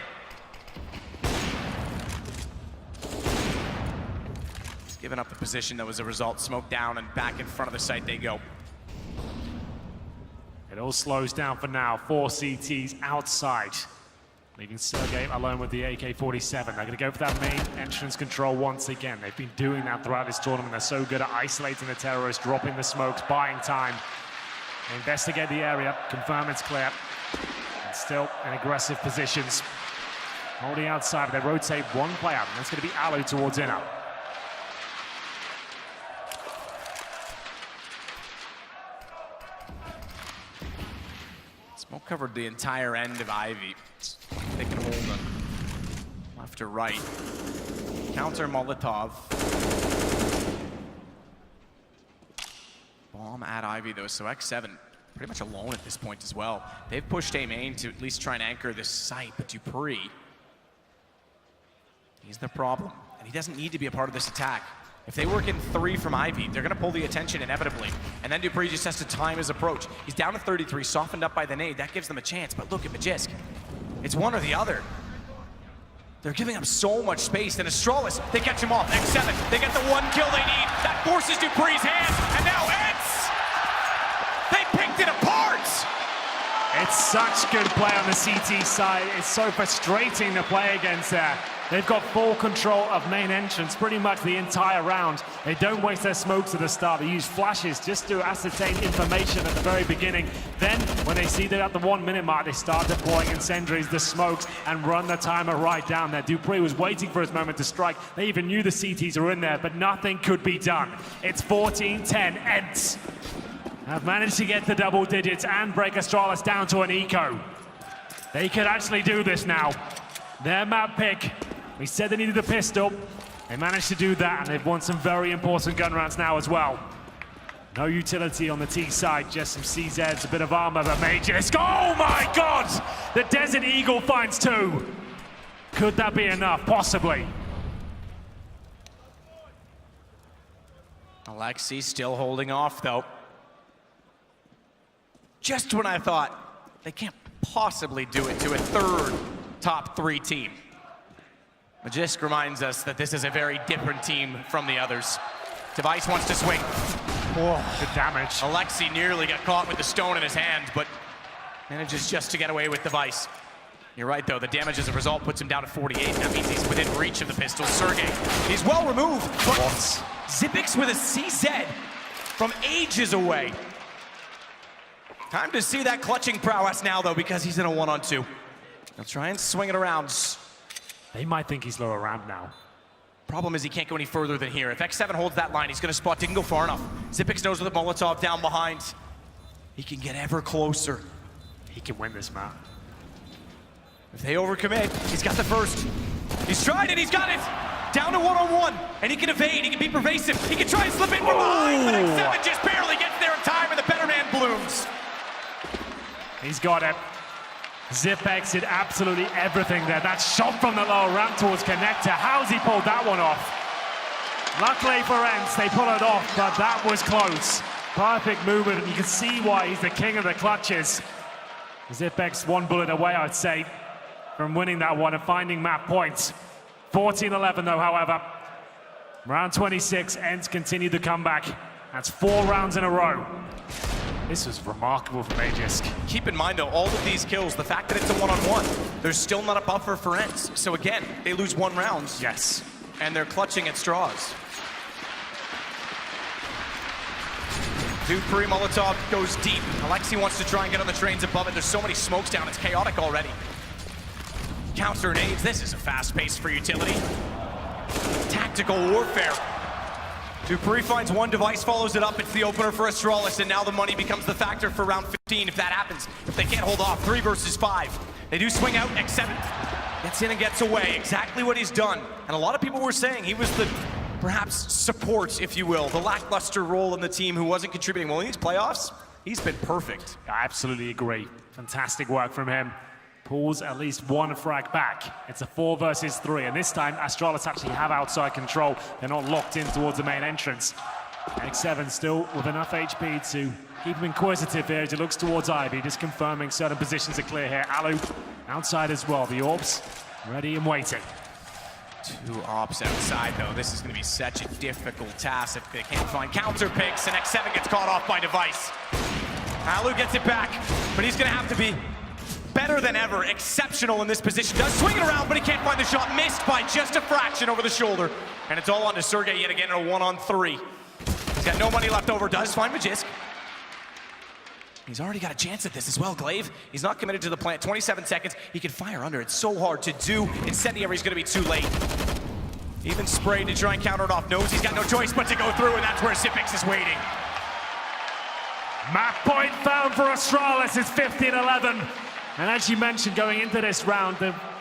He's given up the position that was a result. Smoke down and back in front of the site they go. It all slows down for now. 4 CTs outside, leaving Sergey alone with the AK-47. They're going to go for that main entrance control once again. They've been doing that throughout this tournament. They're so good at isolating the terrorists, dropping the smokes, buying time. They investigate the area, confirm it's clear. And still in aggressive positions. Holding outside, they rotate one player, and that's going to be Alu towards inner. Smoke covered the entire end of Ivy. They can hold them left to right. Counter Molotov. Bomb at Ivy though, so X7 pretty much alone at this point as well. They've pushed A main to at least try and anchor this site, but dupreeh, he's the problem, and he doesn't need to be a part of this attack. If they work in 3 from Ivy, they're gonna pull the attention inevitably, and then dupreeh just has to time his approach. He's down to 33, softened up by the nade, that gives them a chance, but look at Magisk. It's one or the other. They're giving up so much space, and Astralis, they catch him off. X7, they get the 1 kill they need. That forces dupreeh's hand, and now ENCE! They picked it apart! It's such good play on the CT side. It's so frustrating to play against there. They've got full control of main entrance pretty much the entire round. They don't waste their smokes at the start. They use flashes just to ascertain information at the very beginning. Then, when they see they're at the 1 minute mark, they start deploying incendiaries, the smokes, and run the timer right down there. dupreeh was waiting for his moment to strike. They even knew the CTs were in there, but nothing could be done. It's 14-10, ENCE have managed to get the double digits and break Astralis down to an eco. They could actually do this now. Their map pick, we said they needed a pistol. They managed to do that, and they've won some very important gun rounds now as well. No utility on the T side, just some CZs, a bit of armor, but Magisk. Oh my God! The Desert Eagle finds 2. Could that be enough? Possibly. Alexi still holding off though. Just when I thought they can't possibly do it to a 3rd top 3 team. Magisk reminds us that this is a very different team from the others. Device wants to swing. Whoa, good damage. Alexi nearly got caught with the stone in his hand, but manages just to get away with Device. You're right though, the damage as a result puts him down to 48. That means he's within reach of the pistol. Sergey, he's well removed, but Xyp9x with a CZ from ages away. Time to see that clutching prowess now though, because he's in a 1-on-2. He'll try and swing it around. They might think he's lower ramp now. Problem is he can't go any further than here. If X7 holds that line, he's gonna spot, didn't go far enough. Xyp9x knows with the Molotov down behind. He can get ever closer. He can win this map. If they overcommit, he's got the first. He's tried it, he's got it! Down to 1-on-1, and he can evade, he can be pervasive. He can try and slip in from behind, but X7 just barely gets there in time, and the better man blooms. He's got it. Xyp9x did absolutely everything there. That shot from the lower ramp towards connector. How's he pulled that one off? Luckily for ENCE, they pull it off, but that was close. Perfect movement, and you can see why he's the king of the clutches. Xyp9x 1 bullet away, I'd say, from winning that one and finding map points. 14-11 though, however. Round 26, ENCE continued the comeback. That's 4 rounds in a row. This was remarkable for Magisk. Keep in mind though, all of these kills, the fact that it's a 1-on-1, there's still not a buffer for ENCE. So again, they lose 1 round. Yes. And they're clutching at straws. dupreeh Molotov goes deep. Alexi wants to try and get on the trains above it. There's so many smokes down, it's chaotic already. Counter nades, this is a fast pace for utility. Tactical warfare. dupreeh finds 1 device, follows it up. It's the opener for Astralis, and now the money becomes the factor for round 15 if that happens. If they can't hold off, 3 versus 5. They do swing out, X7 gets in and gets away. Exactly what he's done. And a lot of people were saying he was the, perhaps, support, if you will, the lackluster role in the team who wasn't contributing. Well, in these playoffs, he's been perfect. I absolutely agree. Fantastic work from him. Pulls at least 1 frag back. It's a 4 versus 3, and this time Astralis actually have outside control. They're not locked in towards the main entrance. X7 still with enough HP to keep him inquisitive here as he looks towards Ivy, just confirming certain positions are clear here. Alu outside as well. The Orbs ready and waiting. 2 ops outside though. This is going to be such a difficult task if they can't find counter picks, and X7 gets caught off by Device. Alu gets it back, but he's going to have to be better than ever, exceptional in this position. Does swing it around, but he can't find the shot. Missed by just a fraction over the shoulder. And it's all on to Sergey yet again in a 1-on-3. He's got no money left over, does find Magisk. He's already got a chance at this as well, Glaive. He's not committed to the plant. 27 seconds, he can fire under. It's so hard to do. Incendiary is gonna be too late. Even sprayed to try and counter it off. Knows he's got no choice but to go through, and that's where Xyp9x is waiting. Map point found for Astralis. It's 15-11. And as you mentioned, going into this round,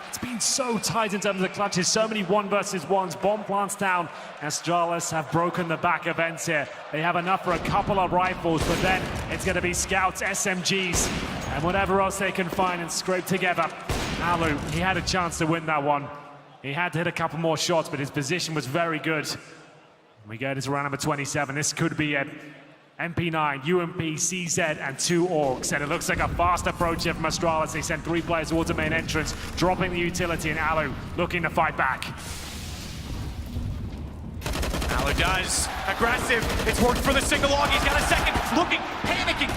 it's been so tight in terms of the clutches. So many 1 versus 1s. Bomb plants down. Astralis have broken the back of ENCE here. They have enough for a couple of rifles, but then it's going to be scouts, SMGs, and whatever else they can find and scrape together. Alu, he had a chance to win that one. He had to hit a couple more shots, but his position was very good. We go to round number 27. This could be it. MP9, UMP, CZ, and 2 Orcs. And it looks like a fast approach here from Astralis. They send 3 players towards the main entrance, dropping the utility, and Alu looking to fight back. Alu does. Aggressive. It's worked for the single log. He's got a second. Looking, panicking.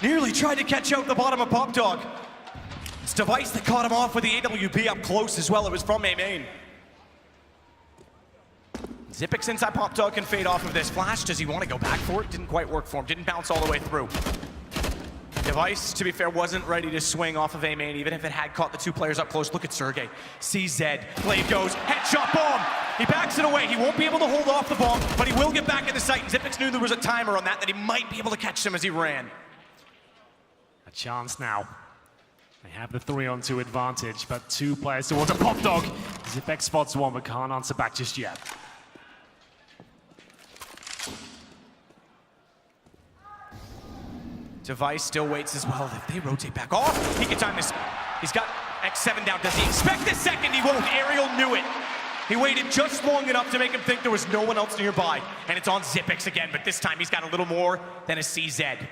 Nearly tried to catch out the bottom of Pop Dog. It's Device that caught him off with the AWP up close as well. It was from A main. Zipix inside Pop Dog can fade off of this. Flash, does he want to go back for it? Didn't quite work for him. Didn't bounce all the way through. Device, to be fair, wasn't ready to swing off of A main, even if it had caught the 2 players up close. Look at Sergey. CZ. Blade goes. Headshot bomb. He backs it away. He won't be able to hold off the bomb, but he will get back in the sight. Zipix knew there was a timer on that he might be able to catch him as he ran. A chance now. They have the 3-on-2 advantage, but 2 players towards a Pop Dog. Zipix spots one, but can't answer back just yet. Device still waits as well. If they rotate back off, he can time this. He's got X7 down. Does he expect a second? He won't. Ariel knew it. He waited just long enough to make him think there was no one else nearby. And it's on Zipix again, but this time he's got a little more than a CZ.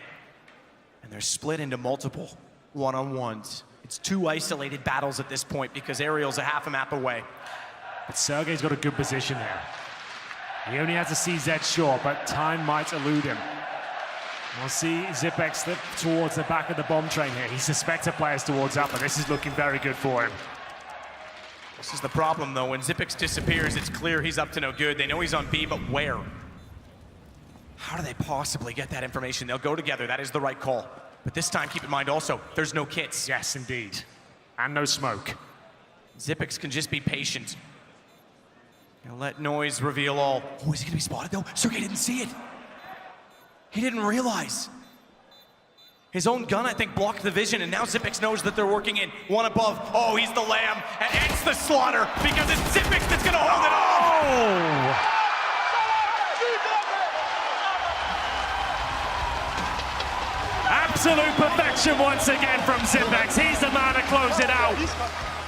And they're split into multiple one-on-ones. It's 2 isolated battles at this point because Ariel's a half a map away. But Sergey's got a good position here. He only has a CZ short, but time might elude him. We'll see Zipix slip towards the back of the bomb train here. He suspects a player's towards up, but this is looking very good for him. This is the problem, though. When Zipix disappears, it's clear he's up to no good. They know he's on B, but where? How do they possibly get that information? They'll go together. That is the right call. But this time, keep in mind also, there's no kits. Yes, indeed. And no smoke. Zipix can just be patient. He'll let noise reveal all. Oh, is he gonna be spotted, though? Sergey didn't see it. He didn't realize. His own gun, I think, blocked the vision, and now Zipix knows that they're working in. 1 above. Oh, he's the lamb, and ENCE the slaughter, because it's Zipix that's gonna hold it off! Absolute perfection once again from Zipix. He's the man to close it out.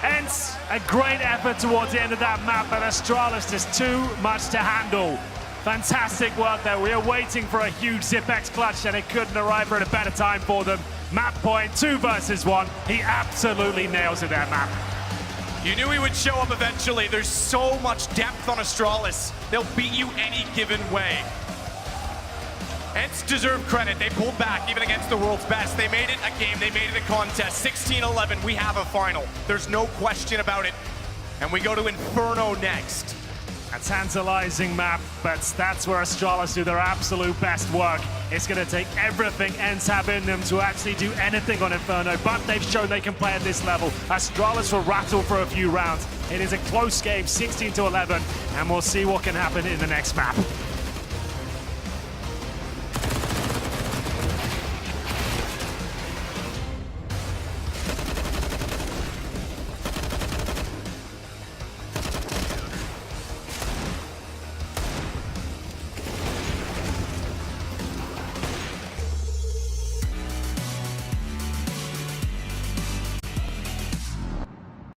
ENCE, a great effort towards the end of that map, but Astralis just too much to handle. Fantastic work there. We are waiting for a huge Zipix clutch, and it couldn't arrive at a better time for them. Map point, 2 versus 1. He absolutely nails it that map. You knew he would show up eventually. There's so much depth on Astralis. They'll beat you any given way. ENCE deserve credit. They pulled back even against the world's best. They made it a game. They made it a contest. 16-11. We have a final. There's no question about it. And we go to Inferno next. A tantalizing map, but that's where Astralis do their absolute best work. It's going to take everything ENCE have in them to actually do anything on Inferno, but they've shown they can play at this level. Astralis will rattle for a few rounds. It is a close game, 16-11, and we'll see what can happen in the next map.